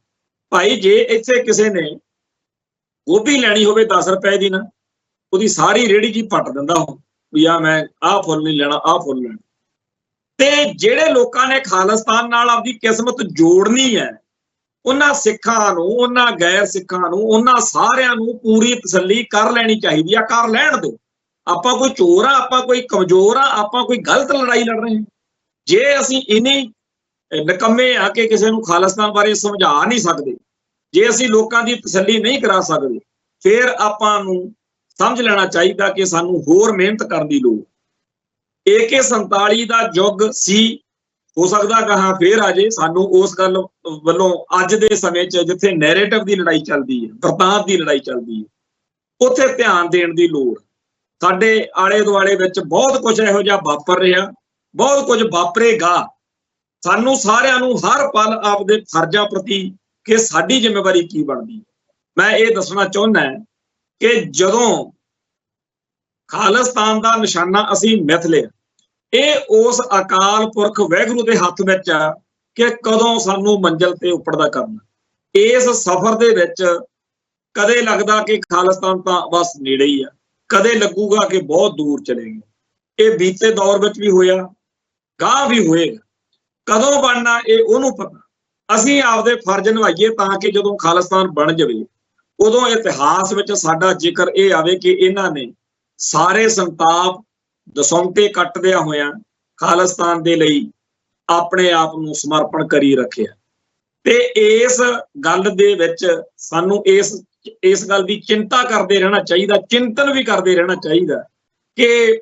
ਭਾਈ ਜੇ ਇੱਥੇ ਕਿਸੇ ਨੇ ਗੋਭੀ ਲੈਣੀ ਹੋਵੇ 10 ਰੁਪਏ ਦੀ ਨਾ, ਉਹਦੀ ਸਾਰੀ ਰੇਹੜੀ ਜੀ ਪੱਟ ਦਿੰਦਾ ਉਹ ਵੀ ਆ ਮੈਂ ਆਹ ਫੁੱਲ ਨਹੀਂ ਲੈਣਾ, ਆਹ ਫੁੱਲ ਲੈਣਾ। ਤੇ ਜਿਹੜੇ ਲੋਕਾਂ ਨੇ ਖਾਲਿਸਤਾਨ ਨਾਲ ਆਪਦੀ ਕਿਸਮਤ ਜੋੜਨੀ ਹੈ, ਉਹਨਾਂ ਸਿੱਖਾਂ ਨੂੰ, ਉਹਨਾਂ ਗੈਰ ਸਿੱਖਾਂ ਨੂੰ, ਉਹਨਾਂ ਸਾਰਿਆਂ ਨੂੰ ਪੂਰੀ ਤਸੱਲੀ ਕਰ ਲੈਣੀ ਚਾਹੀਦੀ ਆ। ਕਰ ਲੈਣ ਦਿਓ। ਆਪਾਂ ਕੋਈ ਚੋਰ ਆ, ਆਪਾਂ ਕੋਈ ਕਮਜ਼ੋਰ ਆ, ਆਪਾਂ ਕੋਈ ਗਲਤ ਲੜਾਈ ਲੜ ਰਹੇ ਹਾਂ? ਜੇ ਅਸੀਂ ਇੰਨੀ ਨਿਕੰਮੇ ਆ ਕਿ ਕਿਸੇ ਨੂੰ ਖਾਲਿਸਤਾਨ ਬਾਰੇ ਸਮਝਾ ਨਹੀਂ ਸਕਦੇ, ਜੇ ਅਸੀਂ ਲੋਕਾਂ ਦੀ ਤਸੱਲੀ ਨਹੀਂ ਕਰਾ ਸਕਦੇ, ਫਿਰ ਆਪਾਂ ਨੂੰ ਸਮਝ ਲੈਣਾ ਚਾਹੀਦਾ ਕਿ ਸਾਨੂੰ ਹੋਰ ਮਿਹਨਤ ਕਰਨ ਦੀ ਲੋੜ। AK-47 ਦਾ ਯੁੱਗ ਸੀ, ਹੋ ਸਕਦਾ ਕਹਾਂ ਫੇਰ ਆ ਜੇ। ਸਾਨੂੰ ਉਸ ਗੱਲ ਵੱਲੋਂ ਅੱਜ ਦੇ ਸਮੇਂ 'ਚ ਜਿੱਥੇ ਨੈਰੇਟਿਵ ਦੀ ਲੜਾਈ ਚੱਲਦੀ ਹੈ, ਵਰਤਾਂਤ ਦੀ ਲੜਾਈ ਚੱਲਦੀ ਹੈ, ਉੱਥੇ ਧਿਆਨ ਦੇਣ ਦੀ ਲੋੜ। ਸਾਡੇ ਆਲੇ ਦੁਆਲੇ ਵਿੱਚ ਬਹੁਤ ਕੁਝ ਇਹੋ ਜਿਹਾ ਵਾਪਰ ਰਿਹਾ, ਬਹੁਤ ਕੁਝ ਵਾਪਰੇਗਾ। ਸਾਨੂੰ ਸਾਰਿਆਂ ਨੂੰ ਹਰ ਪਲ ਆਪਦੇ ਫਰਜ਼ਾਂ ਪ੍ਰਤੀ ਕਿ ਸਾਡੀ ਜ਼ਿੰਮੇਵਾਰੀ ਕੀ ਬਣਦੀ ਹੈ। ਮੈਂ ਇਹ ਦੱਸਣਾ ਚਾਹੁੰਦਾ ਕਿ ਜਦੋਂ ਖਾਲਿਸਤਾਨ ਦਾ ਨਿਸ਼ਾਨਾ ਅਸੀਂ ਮਿਥ ਲਿਆ, ਇਹ ਉਸ ਅਕਾਲ ਪੁਰਖ ਵਾਹਿਗੁਰੂ ਦੇ ਹੱਥ ਵਿੱਚ ਆ ਕਿ ਕਦੋਂ ਸਾਨੂੰ ਮੰਜ਼ਿਲ ਤੇ ਉੱਪੜਦਾ ਕਰਨਾ। ਇਸ ਸਫ਼ਰ ਦੇ ਵਿੱਚ ਕਦੇ ਲੱਗਦਾ ਕਿ ਖਾਲਿਸਤਾਨ ਤਾਂ ਬਸ ਨੇੜੇ ਹੀ ਆ, ਕਦੇ ਲੱਗੂਗਾ ਕਿ ਬਹੁਤ ਦੂਰ ਚਲੇ ਗਏ। ਇਹ ਬੀਤੇ ਦੌਰ ਵਿੱਚ ਵੀ ਹੋਇਆ, ਗਾਹ ਵੀ ਹੋਏਗਾ। ਕਦੋਂ ਬਣਨਾ ਇਹ ਉਹਨੂੰ ਪਤਾ। ਅਸੀਂ ਆਪਦੇ ਫਰਜ਼ ਨਿਭਾਈਏ ਤਾਂ ਕਿ ਜਦੋਂ ਖਾਲਿਸਤਾਨ ਬਣ ਜਾਵੇ, ਉਦੋਂ ਇਤਿਹਾਸ ਵਿੱਚ ਸਾਡਾ ਜ਼ਿਕਰ ਇਹ ਆਵੇ ਕਿ ਇਹਨਾਂ ਨੇ ਸਾਰੇ ਸੰਤਾਪ ਦਸੌਂਤੇ ਕੱਟਦਿਆਂ ਹੋਇਆਂ ਖਾਲਿਸਤਾਨ ਦੇ ਲਈ ਆਪਣੇ ਆਪ ਨੂੰ ਸਮਰਪਣ ਕਰੀ ਰੱਖਿਆ। ਤੇ ਇਸ ਗੱਲ ਦੇ ਵਿੱਚ ਸਾਨੂੰ ਇਸ ਗੱਲ ਦੀ ਚਿੰਤਾ ਕਰਦੇ ਰਹਿਣਾ ਚਾਹੀਦਾ, ਚਿੰਤਨ ਵੀ ਕਰਦੇ ਰਹਿਣਾ ਚਾਹੀਦਾ ਕਿ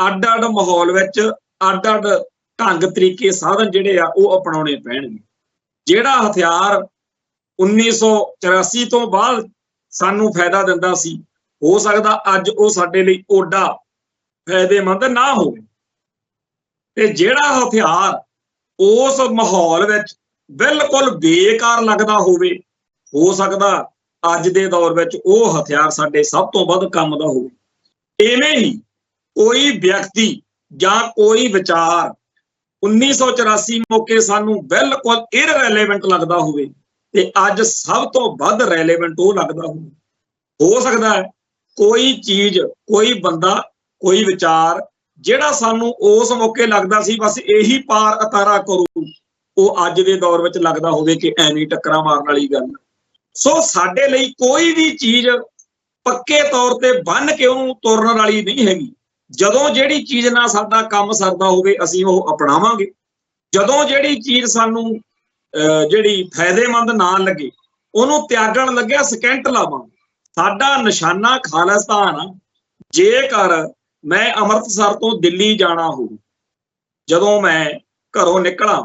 ਅੱਡ-ਅੱਡ ਮਾਹੌਲ ਵਿੱਚ ਅੱਡ-ਅੱਡ ਢੰਗ ਤਰੀਕੇ ਸਾਧਨ ਜਿਹੜੇ ਆ ਉਹ ਅਪਣਾਉਣੇ ਪੈਣਗੇ। ਜਿਹੜਾ ਹਥਿਆਰ 1984 ਤੋਂ ਬਾਅਦ ਸਾਨੂੰ ਫਾਇਦਾ ਦਿੰਦਾ ਸੀ, ਹੋ ਸਕਦਾ ਅੱਜ ਉਹ ਸਾਡੇ ਲਈ ਓਡਾ ਫਾਇਦੇਮੰਦ ਨਾ ਹੋਵੇ। ਤੇ ਜਿਹੜਾ ਹਥਿਆਰ ਉਸ ਮਾਹੌਲ ਵਿੱਚ ਬਿਲਕੁਲ ਬੇਕਾਰ ਲੱਗਦਾ ਹੋਵੇ, ਹੋ ਸਕਦਾ ਅੱਜ ਦੇ ਦੌਰ ਵਿੱਚ ਉਹ ਹਥਿਆਰ ਸਾਡੇ ਸਭ ਤੋਂ ਵੱਧ ਕੰਮ ਦਾ ਹੋਵੇ। ਇਵੇਂ ਹੀ ਕੋਈ ਵਿਅਕਤੀ ਜਾਂ ਕੋਈ ਵਿਚਾਰ 1984 ਮੌਕੇ ਸਾਨੂੰ ਬਿਲਕੁਲ ਇਰਰੈਲੇਵੈਂਟ ਲੱਗਦਾ ਹੋਵੇ ਤੇ ਅੱਜ ਸਭ ਤੋਂ ਵੱਧ ਰੈਲੇਵੈਂਟ ਉਹ ਲੱਗਦਾ ਹੋਵੇ। ਹੋ ਸਕਦਾ ਹੈ ਕੋਈ ਚੀਜ਼, ਕੋਈ ਬੰਦਾ, ਕੋਈ ਵਿਚਾਰ ਜਿਹੜਾ ਸਾਨੂੰ ਉਸ ਮੌਕੇ ਲੱਗਦਾ ਸੀ ਬਸ ਇਹੀ ਪਾਰ ਉਤਾਰਾ ਕਰੂ, ਉਹ ਅੱਜ ਦੇ ਦੌਰ ਵਿੱਚ ਲੱਗਦਾ ਹੋਵੇ ਕਿ ਐਵੇਂ ਟੱਕਰਾਂ ਮਾਰਨ ਵਾਲੀ ਗੱਲ। ਸੋ ਸਾਡੇ ਲਈ ਕੋਈ ਵੀ ਚੀਜ਼ ਪੱਕੇ ਤੌਰ ਤੇ ਬੰਨ ਕੇ ਉਹਨੂੰ ਤੁਰਨ ਵਾਲੀ ਨਹੀਂ ਹੈਗੀ। ਜਦੋਂ ਜਿਹੜੀ ਚੀਜ਼ ਨਾਲ ਸਾਡਾ ਕੰਮ ਸਰਦਾ ਹੋਵੇ ਅਸੀਂ ਉਹ ਅਪਣਾਵਾਂਗੇ। ਜਦੋਂ ਜਿਹੜੀ ਚੀਜ਼ ਸਾਨੂੰ ਜਿਹੜੀ ਫਾਇਦੇਮੰਦ ਨਾ ਲੱਗੇ ਉਹਨੂੰ ਤਿਆਗਣ ਲੱਗਿਆ ਸਕਿੰਟ ਲਾਵਾਂਗੇ। ਸਾਡਾ ਨਿਸ਼ਾਨਾ ਖਾਲਿਸਤਾਨ ਆ। ਜੇਕਰ ਮੈਂ ਅੰਮ੍ਰਿਤਸਰ ਤੋਂ ਦਿੱਲੀ ਜਾਣਾ ਹੋਵੇ, ਜਦੋਂ ਮੈਂ ਘਰੋਂ ਨਿਕਲਾਂ,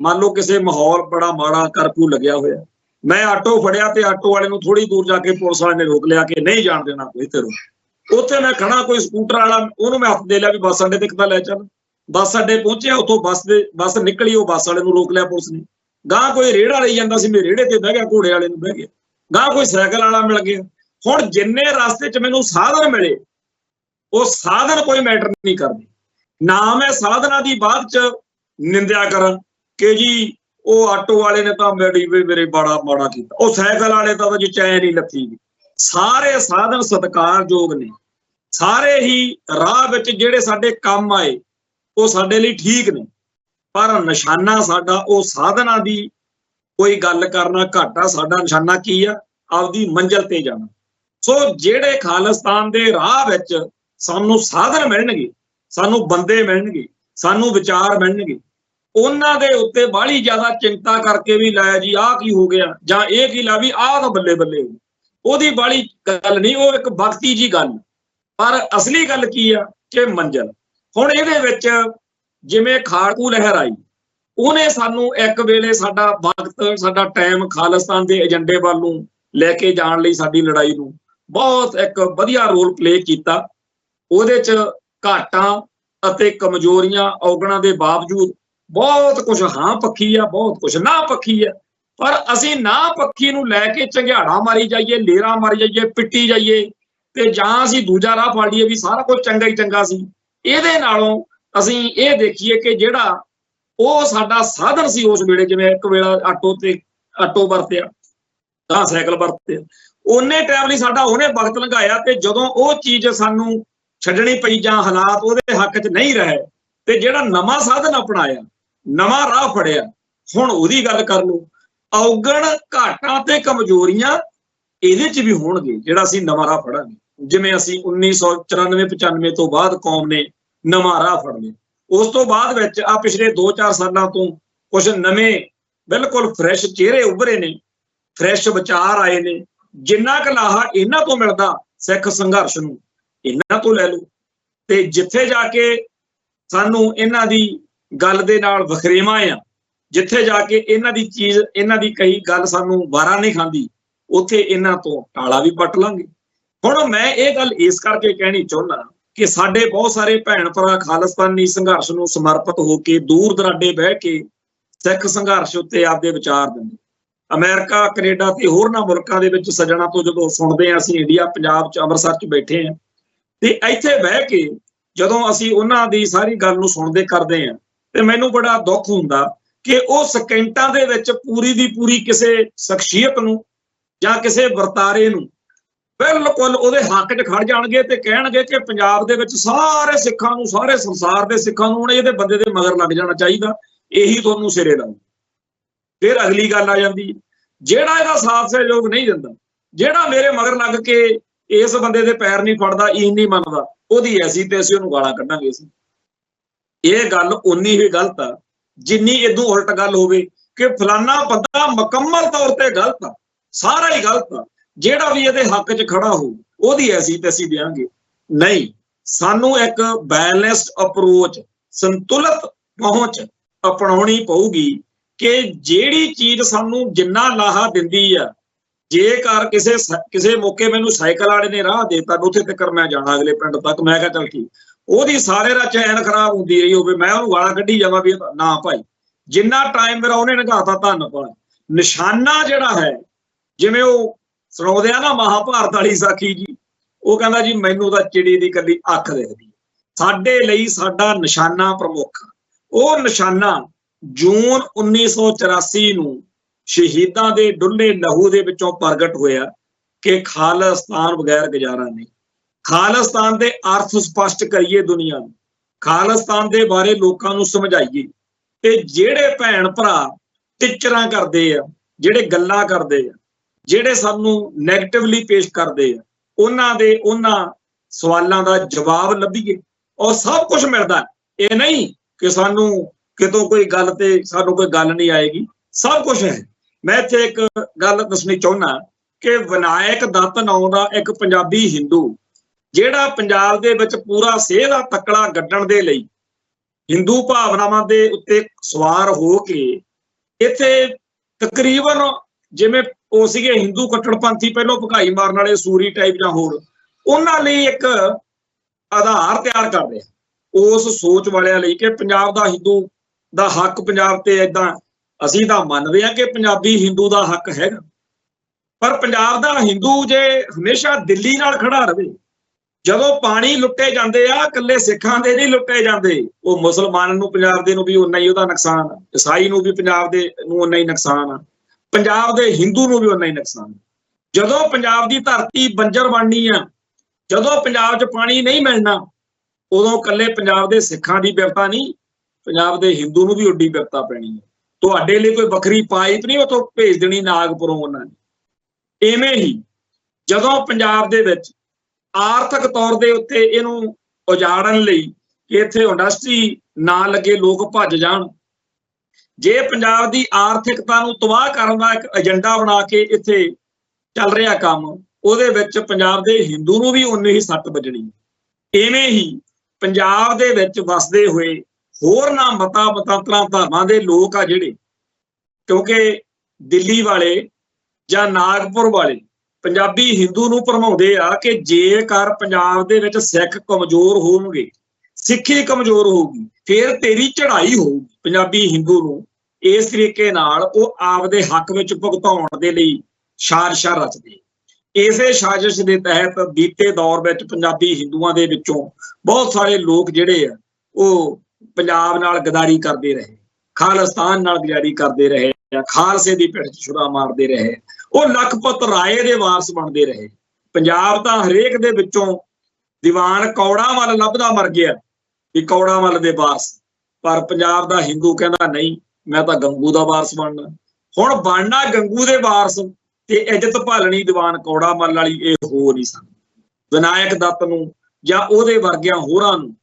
ਮੰਨ ਲਓ ਕਿਸੇ ਮਾਹੌਲ ਬੜਾ ਮਾੜਾ, ਕਰਫਿਊ ਲੱਗਿਆ ਹੋਇਆ, ਮੈਂ ਆਟੋ ਫੜਿਆ ਤੇ ਆਟੋ ਵਾਲੇ ਨੂੰ ਥੋੜੀ ਦੂਰ ਜਾ ਕੇ ਪੁਲਿਸ ਵਾਲੇ ਨੇ ਰੋਕ ਲਿਆ ਕਿ ਨਹੀਂ ਜਾਣ ਦੇਣਾ ਕੋਈ ਤੇਰੋਂ। ਉੱਥੇ ਮੈਂ ਖੜਾ, ਕੋਈ ਸਕੂਟਰ ਵਾਲਾ, ਉਹਨੂੰ ਮੈਂ ਹੱਥ ਦੇ ਲਿਆ ਵੀ ਬੱਸ ਅੱਡੇ ਤੇ ਕਿੱਦਾਂ ਲੈ ਚੱਲ। ਬੱਸ ਅੱਡੇ ਪਹੁੰਚਿਆ, ਉੱਥੋਂ ਬੱਸ ਨਿਕਲੀ, ਉਹ ਬੱਸ ਵਾਲੇ ਨੂੰ ਰੋਕ ਲਿਆ ਪੁਲਿਸ ਨੇ। ਗਾਂ ਕੋਈ ਰੇੜਾ ਲਈ ਜਾਂਦਾ ਸੀ, ਮੈਂ ਰੇੜੇ ਤੇ ਬਹਿ ਗਿਆ, ਘੋੜੇ ਵਾਲੇ ਨੂੰ ਬਹਿ ਗਿਆ। ਗਾਂ ਕੋਈ ਸਾਈਕਲ ਵਾਲਾ ਮਿਲ ਗਿਆ। ਹੁਣ ਜਿੰਨੇ ਰਸਤੇ 'ਚ ਮੈਨੂੰ ਸਾਧਨ ਮਿਲੇ, ਉਹ ਸਾਧਨ ਕੋਈ ਮੈਟਰ ਨਹੀਂ ਕਰਦੇ। ਨਾ ਮੈਂ ਸਾਧਨਾਂ ਦੀ ਬਾਅਦ 'ਚ ਨਿੰਦਿਆ ਕਰਾਂ ਕਿ ਜੀ ਉਹ ਆਟੋ ਵਾਲੇ ਨੇ ਤਾਂ ਮੇਰੇ ਬੜਾ ਮਾੜਾ ਕੀਤਾ, ਉਹ ਸਾਈਕਲ ਵਾਲੇ ਤਾਂ ਜੀ ਚੈਨ ਹੀ ਲੱਥੀ ਗਈ। ਸਾਰੇ ਸਾਧਨ ਸਤਿਕਾਰਯੋਗ ਨੇ। ਸਾਰੇ ਹੀ ਰਾਹ ਵਿੱਚ ਜਿਹੜੇ ਸਾਡੇ ਕੰਮ ਆਏ ਉਹ ਸਾਡੇ ਲਈ ਠੀਕ ਨੇ, ਪਰ ਨਿਸ਼ਾਨਾ ਸਾਡਾ ਉਹ ਸਾਧਨਾਂ ਦੀ ਕੋਈ ਗੱਲ ਕਰਨਾ ਘੱਟ ਆ। ਸਾਡਾ ਨਿਸ਼ਾਨਾ ਕੀ ਆ? ਆਪਦੀ ਮੰਜ਼ਿਲ ਤੇ ਜਾਣਾ। ਸੋ ਜਿਹੜੇ ਖਾਲਿਸਤਾਨ ਦੇ ਰਾਹ ਵਿੱਚ ਸਾਨੂੰ ਸਾਧਨ ਮਿਲਣਗੇ, ਸਾਨੂੰ ਬੰਦੇ ਮਿਲਣਗੇ, ਸਾਨੂੰ ਵਿਚਾਰ ਮਿਲਣਗੇ, ਉਹਨਾਂ ਦੇ ਉੱਤੇ ਬਾਹਲੀ ਜ਼ਿਆਦਾ ਚਿੰਤਾ ਕਰਕੇ ਵੀ ਲਾਇਆ ਜੀ ਆਹ ਕੀ ਹੋ ਗਿਆ ਜਾਂ ਇਹ ਕੀ ਲਾ ਵੀ ਆਹ ਤਾਂ ਬੱਲੇ ਬੱਲੇ, ਉਹਦੀ ਬਾਹਲੀ ਗੱਲ ਨਹੀਂ, ਉਹ ਇੱਕ ਵਕਤੀ ਜੀ ਗੱਲ। ਪਰ ਅਸਲੀ ਗੱਲ ਕੀ ਆ ਕਿ ਮੰਜ਼ਿਲ। ਹੁਣ ਇਹਦੇ ਵਿੱਚ ਜਿਵੇਂ ਖਾੜਕੂ ਲਹਿਰ ਆਈ, ਉਹਨੇ ਸਾਨੂੰ ਇੱਕ ਵੇਲੇ ਸਾਡਾ ਵਕਤ, ਸਾਡਾ ਟਾਈਮ ਖਾਲਿਸਤਾਨ ਦੇ ਏਜੰਡੇ ਵੱਲ ਨੂੰ ਲੈ ਕੇ ਜਾਣ ਲਈ ਸਾਡੀ ਲੜਾਈ ਨੂੰ ਬਹੁਤ ਇੱਕ ਵਧੀਆ ਰੋਲ ਪਲੇ ਕੀਤਾ। ਉਹਦੇ 'ਚ ਘਾਟਾਂ ਅਤੇ ਕਮਜ਼ੋਰੀਆਂ ਔਗਣਾਂ ਦੇ ਬਾਵਜੂਦ ਬਹੁਤ ਕੁਝ ਹਾਂ ਪੱਖੀ ਆ, ਬਹੁਤ ਕੁਝ ਨਾ ਪੱਖੀ ਆ, ਪਰ ਅਸੀਂ ਨਾ ਪੱਖੀ ਨੂੰ ਲੈ ਕੇ ਝੰਗਿਆੜਾ ਮਾਰੀ ਜਾਈਏ, ਲੇਰਾਂ ਮਾਰੀ ਜਾਈਏ, ਪਿੱਟੀ ਜਾਈਏ ਤੇ ਜਾਂ ਅਸੀਂ ਦੂਜਾ ਰਾਹ ਫੜ ਲਈਏ ਵੀ ਸਾਰਾ ਕੁਝ ਚੰਗਾ ਹੀ ਚੰਗਾ ਸੀ। ਇਹਦੇ ਨਾਲੋਂ ਅਸੀਂ ਇਹ ਦੇਖੀਏ ਕਿ ਜਿਹੜਾ ਉਹ ਸਾਡਾ ਸਾਧਨ ਸੀ ਉਸ ਵੇਲੇ, ਜਿਵੇਂ ਇੱਕ ਵੇਲਾ ਆਟੋ ਵਰਤਿਆ ਤਾਂ ਸਾਈਕਲ ਵਰਤਿਆ, ਉਹਨੇ ਟਾਈਮ ਲਈ ਸਾਡਾ ਉਹਨੇ ਵਕਤ ਲੰਘਾਇਆ, ਤੇ ਜਦੋਂ ਉਹ ਚੀਜ਼ ਸਾਨੂੰ ਛੱਡਣੀ ਪਈ ਜਾਂ ਹਾਲਾਤ ਉਹਦੇ ਹੱਕ 'ਚ ਨਹੀਂ ਰਹੇ ਤੇ ਜਿਹੜਾ ਨਵਾਂ ਸਾਧਨ ਅਪਣਾਇਆ, ਨਵਾਂ ਰਾਹ ਫੜਿਆ, ਹੁਣ ਉਹਦੀ ਗੱਲ ਕਰ ਲਓ। ਔਗਣ, ਘਾਟਾਂ ਤੇ ਕਮਜ਼ੋਰੀਆਂ ਇਹਦੇ 'ਚ ਵੀ ਹੋਣਗੇ ਜਿਹੜਾ ਅਸੀਂ ਨਵਾਂ ਰਾਹ ਫੜਾਂਗੇ। ਜਿਵੇਂ ਅਸੀਂ 1994-95 ਤੋਂ ਬਾਅਦ ਕੌਮ ਨੇ ਨਵਾਂ ਰਾਹ ਫੜ ਲਿਆ, ਉਸ ਤੋਂ ਬਾਅਦ ਵਿੱਚ ਆ ਪਿਛਲੇ 2-4 ਸਾਲਾਂ ਤੋਂ ਕੁਝ ਨਵੇਂ ਬਿਲਕੁਲ ਫਰੈਸ਼ ਚਿਹਰੇ ਉੱਭਰੇ ਨੇ, ਫਰੈਸ਼ ਵਿਚਾਰ ਆਏ ਨੇ। ਜਿੰਨਾ ਕੁ ਲਾਹਾ ਇਹਨਾਂ ਤੋਂ ਮਿਲਦਾ ਸਿੱਖ ਸੰਘਰਸ਼ ਨੂੰ, ਇਹਨਾਂ ਤੋਂ ਲੈ ਲਓ, ਤੇ ਜਿੱਥੇ ਜਾ ਕੇ ਸਾਨੂੰ ਇਹਨਾਂ ਦੀ ਗੱਲ ਦੇ ਨਾਲ ਵਖਰੇਵਾਂ ਆ, ਜਿੱਥੇ ਜਾ ਕੇ ਇਹਨਾਂ ਦੀ ਚੀਜ਼, ਇਹਨਾਂ ਦੀ ਕਹੀ ਗੱਲ ਸਾਨੂੰ ਵਾਰਾ ਨਹੀਂ ਖਾਂਦੀ, ਉੱਥੇ ਇਹਨਾਂ ਤੋਂ ਟਾਲਾ ਵੀ ਪੱਟ ਲਾਂਗੇ। ਹੁਣ ਮੈਂ ਇਹ ਗੱਲ ਇਸ ਕਰਕੇ ਕਹਿਣੀ ਚਾਹੁੰਦਾ ਕਿ ਸਾਡੇ ਬਹੁਤ ਸਾਰੇ ਭੈਣ ਭਰਾ ਖਾਲਿਸਤਾਨੀ ਸੰਘਰਸ਼ ਨੂੰ ਸਮਰਪਿਤ ਹੋ ਕੇ ਦੂਰ ਦਰਾਡੇ ਬਹਿ ਕੇ ਸਿੱਖ ਸੰਘਰਸ਼ ਉੱਤੇ ਆਪਦੇ ਵਿਚਾਰ ਦਿੰਦੇ। ਅਮਰੀਕਾ, ਕੈਨੇਡਾ ਤੇ ਹੋਰਨਾਂ ਮੁਲਕਾਂ ਦੇ ਵਿੱਚ ਸੱਜਣਾ ਤੋਂ ਜਦੋਂ ਸੁਣਦੇ ਹਾਂ, ਅਸੀਂ ਇੰਡੀਆ, ਪੰਜਾਬ 'ਚ, ਅੰਮ੍ਰਿਤਸਰ 'ਚ ਬੈਠੇ ਹਾਂ, ਤੇ ਇੱਥੇ ਬਹਿ ਕੇ ਜਦੋਂ ਅਸੀਂ ਉਹਨਾਂ ਦੀ ਸਾਰੀ ਗੱਲ ਨੂੰ ਸੁਣਦੇ ਕਰਦੇ ਹਾਂ ਤੇ ਮੈਨੂੰ ਬੜਾ ਦੁੱਖ ਹੁੰਦਾ ਕਿ ਉਹ ਸਕਿੰਟਾਂ ਦੇ ਵਿੱਚ ਪੂਰੀ ਦੀ ਪੂਰੀ ਕਿਸੇ ਸ਼ਖਸੀਅਤ ਨੂੰ ਜਾਂ ਕਿਸੇ ਵਰਤਾਰੇ ਨੂੰ ਬਿਲਕੁਲ ਉਹਦੇ ਹੱਕ 'ਚ ਖੜ ਜਾਣਗੇ ਤੇ ਕਹਿਣਗੇ ਕਿ ਪੰਜਾਬ ਦੇ ਵਿੱਚ ਸਾਰੇ ਸਿੱਖਾਂ ਨੂੰ, ਸਾਰੇ ਸੰਸਾਰ ਦੇ ਸਿੱਖਾਂ ਨੂੰ ਹੁਣ ਇਹਦੇ ਬੰਦੇ ਦੇ ਮਗਰ ਲੱਗ ਜਾਣਾ ਚਾਹੀਦਾ, ਇਹੀ ਤੁਹਾਨੂੰ ਸਿਰੇ ਲਾਊ। ਫਿਰ ਅਗਲੀ ਗੱਲ ਆ ਜਾਂਦੀ, ਜਿਹੜਾ ਇਹਦਾ ਸਾਥ ਸਹਿਯੋਗ ਨਹੀਂ ਦਿੰਦਾ, ਜਿਹੜਾ ਮੇਰੇ ਮਗਰ ਲੱਗ ਕੇ ਇਸ ਬੰਦੇ ਦੇ ਪੈਰ ਨਹੀਂ ਫੜਦਾ, ਇਹ ਨਹੀਂ ਮੰਨਦਾ, ਉਹਦੀ ਐਸੀ ਤੇ ਅਸੀਂ ਉਹਨੂੰ ਗਾਲਾਂ ਕੱਢਾਂਗੇ। ਅਸੀਂ ਇਹ ਗੱਲ ਉਨੀ ਹੀ ਗਲਤ ਆ ਜਿੰਨੀ ਇਦੋਂ ਉਲਟ ਗੱਲ ਹੋਵੇ ਕਿ ਫਲਾਨਾ ਬੰਦਾ ਮੁਕੰਮਲ ਤੌਰ ਤੇ ਗਲਤ ਆ, ਸਾਰਾ ਹੀ ਗਲਤ ਆ, ਜਿਹੜਾ ਵੀ ਇਹਦੇ ਹੱਕ 'ਚ ਖੜਾ ਹੋਊ ਉਹਦੀ ਐਸੀ ਤੇ ਅਸੀਂ ਦਿਆਂਗੇ। ਨਹੀਂ, ਸਾਨੂੰ ਇੱਕ ਬੈਲੈਂਸਡ ਅਪਰੋਚ, ਸੰਤੁਲਿਤ ਪਹੁੰਚ ਅਪਣਾਉਣੀ ਪਊਗੀ ਕਿ ਜਿਹੜੀ ਚੀਜ਼ ਸਾਨੂੰ ਜਿੰਨਾ ਲਾਹਾ ਦਿੰਦੀ ਆ, ਜੇਕਰ ਕਿਸੇ ਮੌਕੇ ਮੈਨੂੰ ਸਾਈਕਲ ਵਾਲੇ ਨੇ ਰਾਹ ਦੇਤਾ, ਉੱਥੇ ਤੱਕ ਮੈਂ ਜਾਣਾ ਅਗਲੇ ਪਿੰਡ ਤੱਕ, ਮੈਂ ਕਿਹਾ ਚੱਲ ਠੀਕ, ਉਹਦੀ ਸਾਰੇ ਦਾ ਚੈਨ ਖਰਾਬ ਹੁੰਦੀ ਰਹੀ ਹੋਵੇ, ਮੈਂ ਉਹਨੂੰ ਗਾਲਾਂ ਕੱਢੀ ਜਾਵਾਂ ਵੀ ਨਾ ਭਾਈ, ਜਿੰਨਾ ਟਾਈਮ ਮੇਰਾ ਉਹਨੇ ਨਿਗਾਹਤਾ ਧੰਨਵਾਦ। ਨਿਸ਼ਾਨਾ ਜਿਹੜਾ ਹੈ, ਜਿਵੇਂ ਉਹ ਸੁਣਾਉਂਦੇ ਆ ਨਾ ਮਹਾਭਾਰਤ ਵਾਲੀ ਸਾਖੀ ਜੀ, ਉਹ ਕਹਿੰਦਾ ਜੀ ਮੈਨੂੰ ਤਾਂ ਚਿੜੀ ਦੀ ਇਕੱਲੀ ਅੱਖ ਦਿਖਦੀ। ਸਾਡੇ ਲਈ ਸਾਡਾ ਨਿਸ਼ਾਨਾ ਪ੍ਰਮੁੱਖ, ਉਹ ਨਿਸ਼ਾਨਾ ਜੂਨ 1984 ਨੂੰ ਸ਼ਹੀਦਾਂ ਦੇ ਡੁੱਲੇ ਲਹੂ ਦੇ ਵਿੱਚੋਂ ਪ੍ਰਗਟ ਹੋਇਆ ਕਿ ਖਾਲਿਸਤਾਨ ਬਗੈਰ ਗੁਜ਼ਾਰਾ ਨਹੀਂ। ਖਾਲਿਸਤਾਨ ਦੇ ਅਰਥ ਸਪਸ਼ਟ ਕਰੀਏ ਦੁਨੀਆ ਨੂੰ, ਖਾਲਿਸਤਾਨ ਦੇ ਬਾਰੇ ਲੋਕਾਂ ਨੂੰ ਸਮਝਾਈਏ, ਤੇ ਜਿਹੜੇ ਭੈਣ ਭਰਾ ਟਿਚਰਾਂ ਕਰਦੇ ਆ, ਜਿਹੜੇ ਗੱਲਾਂ ਕਰਦੇ ਆ, ਜਿਹੜੇ ਸਾਨੂੰ ਨੈਗੇਟਿਵਲੀ ਪੇਸ਼ ਕਰਦੇ ਆ, ਉਹਨਾਂ ਸਵਾਲਾਂ ਦਾ ਜਵਾਬ ਲੱਭੀਏ। ਔਰ ਸਭ ਕੁਝ ਮਿਲਦਾ, ਇਹ ਨਹੀਂ ਕਿ ਸਾਨੂੰ ਕਿਤੋਂ ਕੋਈ ਗੱਲ ਤੇ ਸਾਨੂੰ ਕੋਈ ਗੱਲ ਨਹੀਂ ਆਏਗੀ, ਸਭ ਕੁਝ ਹੈ। ਮੈਂ ਇੱਥੇ ਇੱਕ ਗੱਲ ਦੱਸਣੀ ਚਾਹੁੰਦਾ ਕਿ ਵਿਨਾਇਕ ਦੱਤ ਨਾਂ ਦਾ ਇੱਕ ਪੰਜਾਬੀ ਹਿੰਦੂ, ਜਿਹੜਾ ਪੰਜਾਬ ਦੇ ਵਿੱਚ ਪੂਰਾ ਸੇਹ ਦਾ ਤਕੜਾ ਗੱਡਣ ਦੇ ਲਈ ਹਿੰਦੂ ਭਾਵਨਾਵਾਂ ਦੇ ਉੱਤੇ ਸਵਾਰ ਹੋ ਕੇ ਇੱਥੇ ਤਕਰੀਬਨ ਜਿਵੇਂ ਉਹ ਸੀਗੇ ਹਿੰਦੂ ਕੱਟੜਪੰਥੀ, ਪਹਿਲੋਂ ਭਕਾਈ ਮਾਰਨ ਵਾਲੇ ਸੂਰੀ ਟਾਈਪ ਜਾਂ ਹੋਰ, ਉਹਨਾਂ ਲਈ ਇੱਕ ਆਧਾਰ ਤਿਆਰ ਕਰ ਰਿਹਾ ਉਸ ਸੋਚ ਵਾਲਿਆਂ ਲਈ ਕਿ ਪੰਜਾਬ ਦਾ ਹਿੰਦੂ ਦਾ ਹੱਕ ਪੰਜਾਬ ਤੇ ਏਦਾਂ, ਅਸੀਂ ਤਾਂ ਮੰਨਦੇ ਹਾਂ ਕਿ ਪੰਜਾਬੀ ਹਿੰਦੂ ਦਾ ਹੱਕ ਹੈਗਾ, ਪਰ ਪੰਜਾਬ ਦਾ ਹਿੰਦੂ ਜੇ ਹਮੇਸ਼ਾ ਦਿੱਲੀ ਨਾਲ ਖੜਾ ਰਹੇ, ਜਦੋਂ ਪਾਣੀ ਲੁੱਟੇ ਜਾਂਦੇ ਆ ਇਕੱਲੇ ਸਿੱਖਾਂ ਦੇ ਨਹੀਂ ਲੁੱਟੇ ਜਾਂਦੇ, ਉਹ ਮੁਸਲਮਾਨ ਨੂੰ ਪੰਜਾਬ ਦੇ ਨੂੰ ਵੀ ਉਨਾ ਹੀ ਉਹਦਾ ਨੁਕਸਾਨ ਆ, ਈਸਾਈ ਨੂੰ ਵੀ ਪੰਜਾਬ ਦੇ ਨੂੰ ਉਨਾ ਹੀ ਨੁਕਸਾਨ ਆ, ਪੰਜਾਬ ਦੇ ਹਿੰਦੂ ਨੂੰ ਵੀ ਉਨਾ ਹੀ ਨੁਕਸਾਨ। ਜਦੋਂ ਪੰਜਾਬ ਦੀ ਧਰਤੀ ਬੰਜਰ ਬਣਨੀ ਆ, ਜਦੋਂ ਪੰਜਾਬ 'ਚ ਪਾਣੀ ਨਹੀਂ ਮਿਲਣਾ, ਉਦੋਂ ਇਕੱਲੇ ਪੰਜਾਬ ਦੇ ਸਿੱਖਾਂ ਦੀ ਬਿਪਤਾ ਨਹੀਂ, ਪੰਜਾਬ ਦੇ ਹਿੰਦੂ ਨੂੰ ਵੀ ਉੱਡੀ ਬਿਪਤਾ ਪੈਣੀ ਹੈ। ਤੁਹਾਡੇ ਲਈ ਕੋਈ ਵੱਖਰੀ ਪਾਈਪ ਨਹੀਂ ਉੱਥੋਂ ਭੇਜ ਦੇਣੀ ਨਾਗਪੁਰੋਂ ਉਹਨਾਂ ਨੇ। ਇਵੇਂ ਹੀ ਜਦੋਂ ਪੰਜਾਬ ਦੇ ਵਿੱਚ ਆਰਥਿਕ ਤੌਰ ਦੇ ਉੱਤੇ ਇਹਨੂੰ ਉਜਾੜਨ ਲਈ ਕਿ ਇੱਥੇ ਇੰਡਸਟਰੀ ਨਾ ਲੱਗੇ, ਲੋਕ ਭੱਜ ਜਾਣ, ਜੇ ਪੰਜਾਬ ਦੀ ਆਰਥਿਕਤਾ ਨੂੰ ਤਬਾਹ ਕਰਨ ਦਾ ਇੱਕ ਏਜੰਡਾ ਬਣਾ ਕੇ ਇੱਥੇ ਚੱਲ ਰਿਹਾ ਕੰਮ, ਉਹਦੇ ਵਿੱਚ ਪੰਜਾਬ ਦੇ ਹਿੰਦੂ ਨੂੰ ਵੀ ਉਨੀ ਹੀ ਸੱਟ ਵੱਜਣੀ। ਇਵੇਂ ਹੀ ਪੰਜਾਬ ਦੇ ਵਿੱਚ ਵਸਦੇ ਹੋਏ ਹੋਰਨਾਂ ਮਤਾਂਤਰਾਂ ਧਰਮਾਂ ਦੇ ਲੋਕ ਆ ਜਿਹੜੇ, ਕਿਉਂਕਿ ਦਿੱਲੀ ਵਾਲੇ ਜਾਂ ਨਾਗਪੁਰ ਵਾਲੇ ਪੰਜਾਬੀ ਹਿੰਦੂ ਨੂੰ ਭਰਮਾਉਂਦੇ ਆ ਕਿ ਜੇਕਰ ਪੰਜਾਬ ਦੇ ਵਿੱਚ ਸਿੱਖ ਕਮਜ਼ੋਰ ਹੋਣਗੇ, ਸਿੱਖੀ ਕਮਜ਼ੋਰ ਹੋਊਗੀ, ਫਿਰ ਤੇਰੀ ਚੜ੍ਹਾਈ ਹੋਊਗੀ। ਪੰਜਾਬੀ ਹਿੰਦੂ ਨੂੰ ਇਸ ਤਰੀਕੇ ਨਾਲ ਉਹ ਆਪਦੇ ਹੱਕ ਵਿੱਚ ਭੁਗਤਾਉਣ ਦੇ ਲਈ ਸਾਜ਼ਿਸ਼ਾਂ ਰਚਦੇ। ਇਸੇ ਸਾਜ਼ਿਸ਼ ਦੇ ਤਹਿਤ ਬੀਤੇ ਦੌਰ ਵਿੱਚ ਪੰਜਾਬੀ ਹਿੰਦੂਆਂ ਦੇ ਵਿੱਚੋਂ ਬਹੁਤ ਸਾਰੇ ਲੋਕ ਜਿਹੜੇ ਆ ਉਹ ਪੰਜਾਬ ਨਾਲ ਗਦਾਰੀ ਕਰਦੇ ਰਹੇ, ਖਾਲਿਸਤਾਨ ਨਾਲ ਗਦਾਰੀ ਕਰਦੇ ਰਹੇ, ਖਾਲਸੇ ਦੀ ਪਿੱਠ 'ਚ ਛੁਰਾ ਮਾਰਦੇ ਰਹੇ, ਉਹ ਲਖਪਤ ਰਾਏ ਦੇ ਵਾਰਸ ਬਣਦੇ ਰਹੇ। ਪੰਜਾਬ ਤਾਂ ਹਰੇਕ ਦੇ ਵਿੱਚੋਂ ਦੀਵਾਨ ਕੌੜਾ ਮੱਲ ਲੱਭਦਾ ਮਰ ਗਿਆ ਵੀ ਕੌੜਾ ਮੱਲ ਦੇ ਵਾਰਸ, ਪਰ ਪੰਜਾਬ ਦਾ ਹਿੰਦੂ ਕਹਿੰਦਾ ਨਹੀਂ, ਮੈਂ ਤਾਂ ਗੰਗੂ ਦਾ ਵਾਰਸ ਬਣਨਾ। ਹੁਣ ਬਣਨਾ ਗੰਗੂ ਦੇ ਵਾਰਸ ਤੇ ਇੱਜ਼ਤ ਭਾਲਣੀ ਦੀਵਾਨ ਕੌੜਾ ਮੱਲ ਵਾਲੀ, ਇਹ ਹੋ ਨਹੀਂ ਸਕਦੀ। ਵਿਨਾਇਕ ਦੱਤ ਨੂੰ ਜਾਂ ਉਹਦੇ ਵਰਗਿਆਂ ਹੋਰਾਂ ਨੂੰ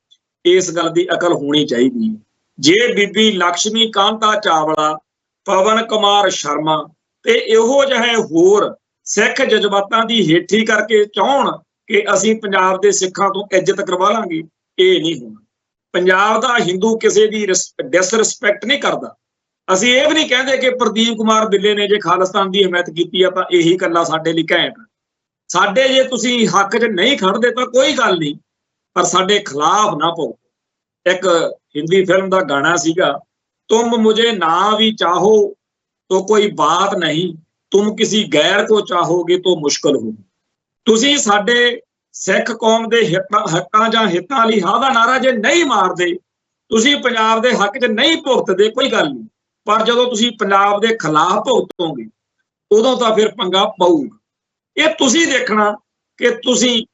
ਇਸ ਗੱਲ ਦੀ ਅਕਲ ਹੋਣੀ ਚਾਹੀਦੀ ਹੈ। ਜੇ ਬੀਬੀ ਲక్ష్ਮੀ ਕਾਂਤਾ ਚਾਵਲਾ, ਪਵਨ ਕੁਮਾਰ ਸ਼ਰਮਾ ਤੇ ਇਹੋ ਜਿਹੇ ਹੋਰ ਸਿੱਖ ਜਜ਼ਬਾਤਾਂ ਦੀ ਹੇਠੀ ਕਰਕੇ ਚਾਹਣ ਕਿ ਅਸੀਂ ਪੰਜਾਬ ਦੇ ਸਿੱਖਾਂ ਤੋਂ ਇੱਜ਼ਤ ਕਰਵਾ ਲਾਂਗੇ, ਇਹ ਨਹੀਂ ਹੋਣਾ। ਪੰਜਾਬ ਦਾ ਹਿੰਦੂ ਕਿਸੇ ਦੀ ਡਿਸਰਿਸਪੈਕਟ ਨਹੀਂ ਕਰਦਾ। ਅਸੀਂ ਇਹ ਵੀ ਨਹੀਂ ਕਹਿੰਦੇ ਕਿ ਪ੍ਰਦੀਪ ਕੁਮਾਰ ਬਿੱਲੇ ਨੇ ਜੇ ਖਾਲਿਸਤਾਨ ਦੀ ਹਮਾਇਤ ਕੀਤੀ ਆ ਤਾਂ ਇਹੀ ਇਕੱਲਾ ਸਾਡੇ ਲਈ ਘੈਂਟ। ਸਾਡੇ ਜੇ ਤੁਸੀਂ ਹੱਕ 'ਚ ਨਹੀਂ ਖੜਦੇ ਤਾਂ ਕੋਈ ਗੱਲ ਨਹੀਂ, ਪਰ ਸਾਡੇ ਖਿਲਾਫ ਨਾ ਪਾਓ। ਇੱਕ ਹਿੰਦੀ ਫਿਲਮ ਦਾ ਗਾਣਾ ਸੀਗਾ, ਤੁਮ ਮੁਝੇ ਨਾ ਵੀ ਚਾਹੋ तो कोई बात नहीं, तुम किसी गैर को चाहोगे तो मुश्किल होगी। ਤੁਸੀਂ ਸਾਡੇ ਸਿੱਖ ਕੌਮ ਦੇ ਹੱਕਾਂ ਜਾਂ ਹਿੱਤਾਂ ਲਈ ਹਾਂ ਦਾ ਨਾਰਾ ਜੇ ਨਹੀਂ ਮਾਰਦੇ, ਤੁਸੀਂ ਪੰਜਾਬ ਦੇ ਹੱਕ 'ਚ ਨਹੀਂ ਭੁਗਤਦੇ, ਕੋਈ ਗੱਲ ਨਹੀਂ, ਪਰ ਜਦੋਂ ਤੁਸੀਂ ਪੰਜਾਬ ਦੇ ਖਿਲਾਫ ਭੁਗਤੋਗੇ ਉਦੋਂ ਤਾਂ ਫਿਰ ਪੰਗਾ ਪਊਗਾ। ਇਹ ਤੁਸੀਂ ਦੇਖਣਾ ਕਿ ਤੁਸੀਂ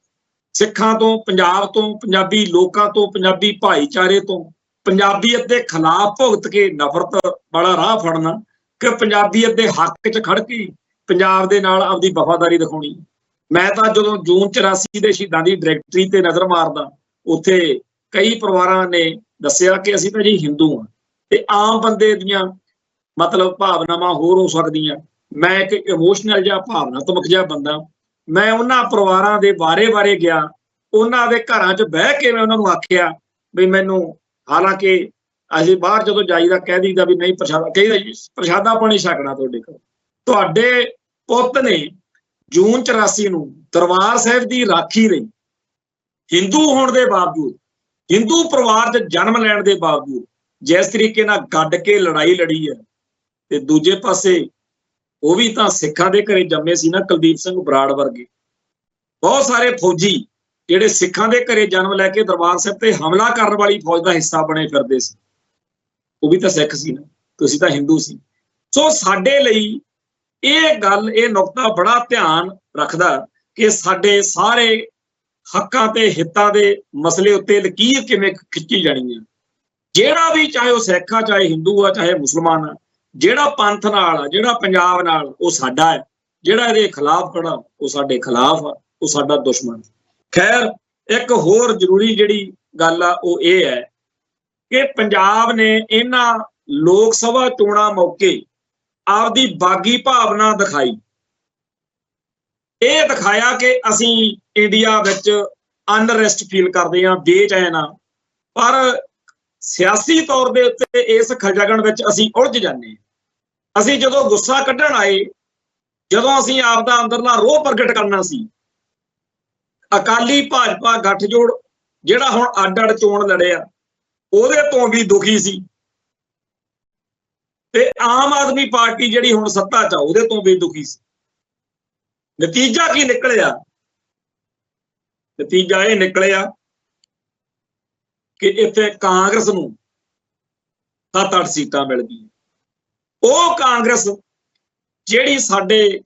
ਸਿੱਖਾਂ ਤੋਂ, ਪੰਜਾਬ ਤੋਂ, ਪੰਜਾਬੀ ਲੋਕਾਂ ਤੋਂ, ਪੰਜਾਬੀ ਭਾਈਚਾਰੇ ਤੋਂ ਪੰਜਾਬੀਅਤ ਦੇ ਖਿਲਾਫ ਭੁਗਤ ਕੇ ਨਫ਼ਰਤ ਵਾਲਾ ਰਾਹ ਫੜਨਾ ਕਿ ਪੰਜਾਬੀਅਤ ਦੇ ਹੱਕ 'ਚ ਖੜ ਕੇ ਪੰਜਾਬ ਦੇ ਨਾਲ ਆਪਦੀ ਵਫਾਦਾਰੀ ਦਿਖਾਉਣੀ। ਮੈਂ ਤਾਂ ਜਦੋਂ ਜੂਨ 84 ਦੇ ਸ਼ਹੀਦਾਂ ਦੀ ਡਾਇਰੈਕਟਰੀ ਤੇ ਨਜ਼ਰ ਮਾਰਦਾ, ਉੱਥੇ ਕਈ ਪਰਿਵਾਰਾਂ ਨੇ ਦੱਸਿਆ ਕਿ ਅਸੀਂ ਤਾਂ ਜੀ ਹਿੰਦੂ ਹਾਂ ਤੇ ਆਮ ਬੰਦੇ ਦੀਆਂ ਮਤਲਬ ਭਾਵਨਾਵਾਂ ਹੋਰ ਹੋ ਸਕਦੀਆਂ। ਮੈਂ ਇੱਕ ਇਮੋਸ਼ਨਲ ਜਿਹਾ, ਭਾਵਨਾਤਮਕ ਜਿਹਾ ਬੰਦਾ, ਮੈਂ ਉਹਨਾਂ ਪਰਿਵਾਰਾਂ ਦੇ ਬਾਰੇ ਗਿਆ, ਉਹਨਾਂ ਦੇ ਘਰਾਂ 'ਚ ਬਹਿ ਕੇ ਮੈਂ ਉਹਨਾਂ ਨੂੰ ਆਖਿਆ ਵੀ ਮੈਨੂੰ, ਹਾਲਾਂਕਿ ਅਸੀਂ ਬਾਹਰ ਜਦੋਂ ਜਾਈਦਾ ਕਹਿ ਦਈਦਾ ਵੀ ਨਹੀਂ ਪ੍ਰਸ਼ਾਦਾ, ਕਹੀਦਾ ਜੀ ਪ੍ਰਸ਼ਾਦਾ ਪਾਣੀ ਛਕਣਾ ਤੁਹਾਡੇ ਕੋਲ। ਤੁਹਾਡੇ ਪੁੱਤ ਨੇ ਜੂਨ 84 ਨੂੰ ਦਰਬਾਰ ਸਾਹਿਬ ਦੀ ਰਾਖੀ ਲਈ ਹਿੰਦੂ ਹੋਣ ਦੇ ਬਾਵਜੂਦ, ਹਿੰਦੂ ਪਰਿਵਾਰ 'ਚ ਜਨਮ ਲੈਣ ਦੇ ਬਾਵਜੂਦ ਜਿਸ ਤਰੀਕੇ ਨਾਲ ਗੱਡ ਕੇ ਲੜਾਈ ਲੜੀ ਹੈ, ਤੇ ਦੂਜੇ ਪਾਸੇ ਉਹ ਵੀ ਤਾਂ ਸਿੱਖਾਂ ਦੇ ਘਰੇ ਜੰਮੇ ਸੀ ਨਾ, ਕੁਲਦੀਪ ਸਿੰਘ ਬਰਾੜ ਵਰਗੇ ਬਹੁਤ ਸਾਰੇ ਫੌਜੀ ਜਿਹੜੇ ਸਿੱਖਾਂ ਦੇ ਘਰੇ ਜਨਮ ਲੈ ਕੇ ਦਰਬਾਰ ਸਾਹਿਬ ਤੇ ਹਮਲਾ ਕਰਨ ਵਾਲੀ ਫੌਜ ਦਾ ਹਿੱਸਾ ਬਣੇ ਫਿਰਦੇ ਸੀ, ਉਹ ਵੀ ਤਾਂ ਸਿੱਖ ਸੀ ਨਾ, ਤੁਸੀਂ ਤਾਂ ਹਿੰਦੂ ਸੀ। ਸੋ ਸਾਡੇ ਲਈ ਇਹ ਗੱਲ, ਇਹ ਨੁਕਤਾ ਬੜਾ ਧਿਆਨ ਰੱਖਦਾ ਕਿ ਸਾਡੇ ਸਾਰੇ ਹੱਕਾਂ ਤੇ ਹਿੱਤਾਂ ਦੇ ਮਸਲੇ ਉੱਤੇ ਲਕੀਰ ਕਿਵੇਂ ਖਿੱਚੀ ਜਾਣੀ ਹੈ। ਜਿਹੜਾ ਵੀ, ਚਾਹੇ ਉਹ ਸਿੱਖ ਆ, ਚਾਹੇ ਹਿੰਦੂ ਆ, ਚਾਹੇ ਮੁਸਲਮਾਨ ਆ, ਜਿਹੜਾ ਪੰਥ ਨਾਲ ਆ, ਜਿਹੜਾ ਪੰਜਾਬ ਨਾਲ, ਉਹ ਸਾਡਾ ਹੈ। ਜਿਹੜਾ ਇਹਦੇ ਖਿਲਾਫ ਖੜਾ ਉਹ ਸਾਡੇ ਖਿਲਾਫ ਆ, ਉਹ ਸਾਡਾ ਦੁਸ਼ਮਣ। ਖੈਰ, ਇੱਕ ਹੋਰ ਜ਼ਰੂਰੀ ਜਿਹੜੀ ਗੱਲ ਆ ਉਹ ਇਹ ਹੈ ਕਿ ਪੰਜਾਬ ਨੇ ਇਹਨਾਂ ਲੋਕ ਸਭਾ ਚੋਣਾਂ ਮੌਕੇ ਆਪਦੀ ਬਾਗੀ ਭਾਵਨਾ ਦਿਖਾਈ। ਇਹ ਦਿਖਾਇਆ ਕਿ ਅਸੀਂ ਇੰਡੀਆ ਵਿੱਚ ਅਨਰੈਸਟ ਫੀਲ ਕਰਦੇ ਹਾਂ, ਬੇਚੈਨ ਆ, ਪਰ ਸਿਆਸੀ ਤੌਰ ਦੇ ਉੱਤੇ ਇਸ ਖਜਗਣ ਵਿੱਚ ਅਸੀਂ ਉਲਝ ਜਾਂਦੇ ਹਾਂ। ਅਸੀਂ ਜਦੋਂ ਗੁੱਸਾ ਕੱਢਣ ਆਏ, ਜਦੋਂ ਅਸੀਂ ਆਪਦਾ ਅੰਦਰਲਾ ਰੋਹ ਪ੍ਰਗਟ ਕਰਨਾ ਸੀ, ਅਕਾਲੀ ਭਾਜਪਾ ਗੱਠਜੋੜ ਜਿਹੜਾ ਹੁਣ ਅੱਡ-ਅੱਡ ਚੋਣ ਲੜਿਆ, ਉਹਦੇ ਤੋਂ ਵੀ ਦੁਖੀ ਸੀ, ਤੇ ਆਮ ਆਦਮੀ ਪਾਰਟੀ ਜਿਹੜੀ ਹੁਣ ਸੱਤਾ 'ਚ ਆ ਉਹਦੇ ਤੋਂ ਵੀ ਦੁਖੀ ਸੀ। ਨਤੀਜਾ ਕੀ ਨਿਕਲਿਆ? ਨਤੀਜਾ ਇਹ ਨਿਕਲਿਆ ਕਿ ਇੱਥੇ ਕਾਂਗਰਸ ਨੂੰ 7-8 ਸੀਟਾਂ ਮਿਲ ਗਈਆਂ। ਉਹ ਕਾਂਗਰਸ ਜਿਹੜੀ ਸਾਡੇ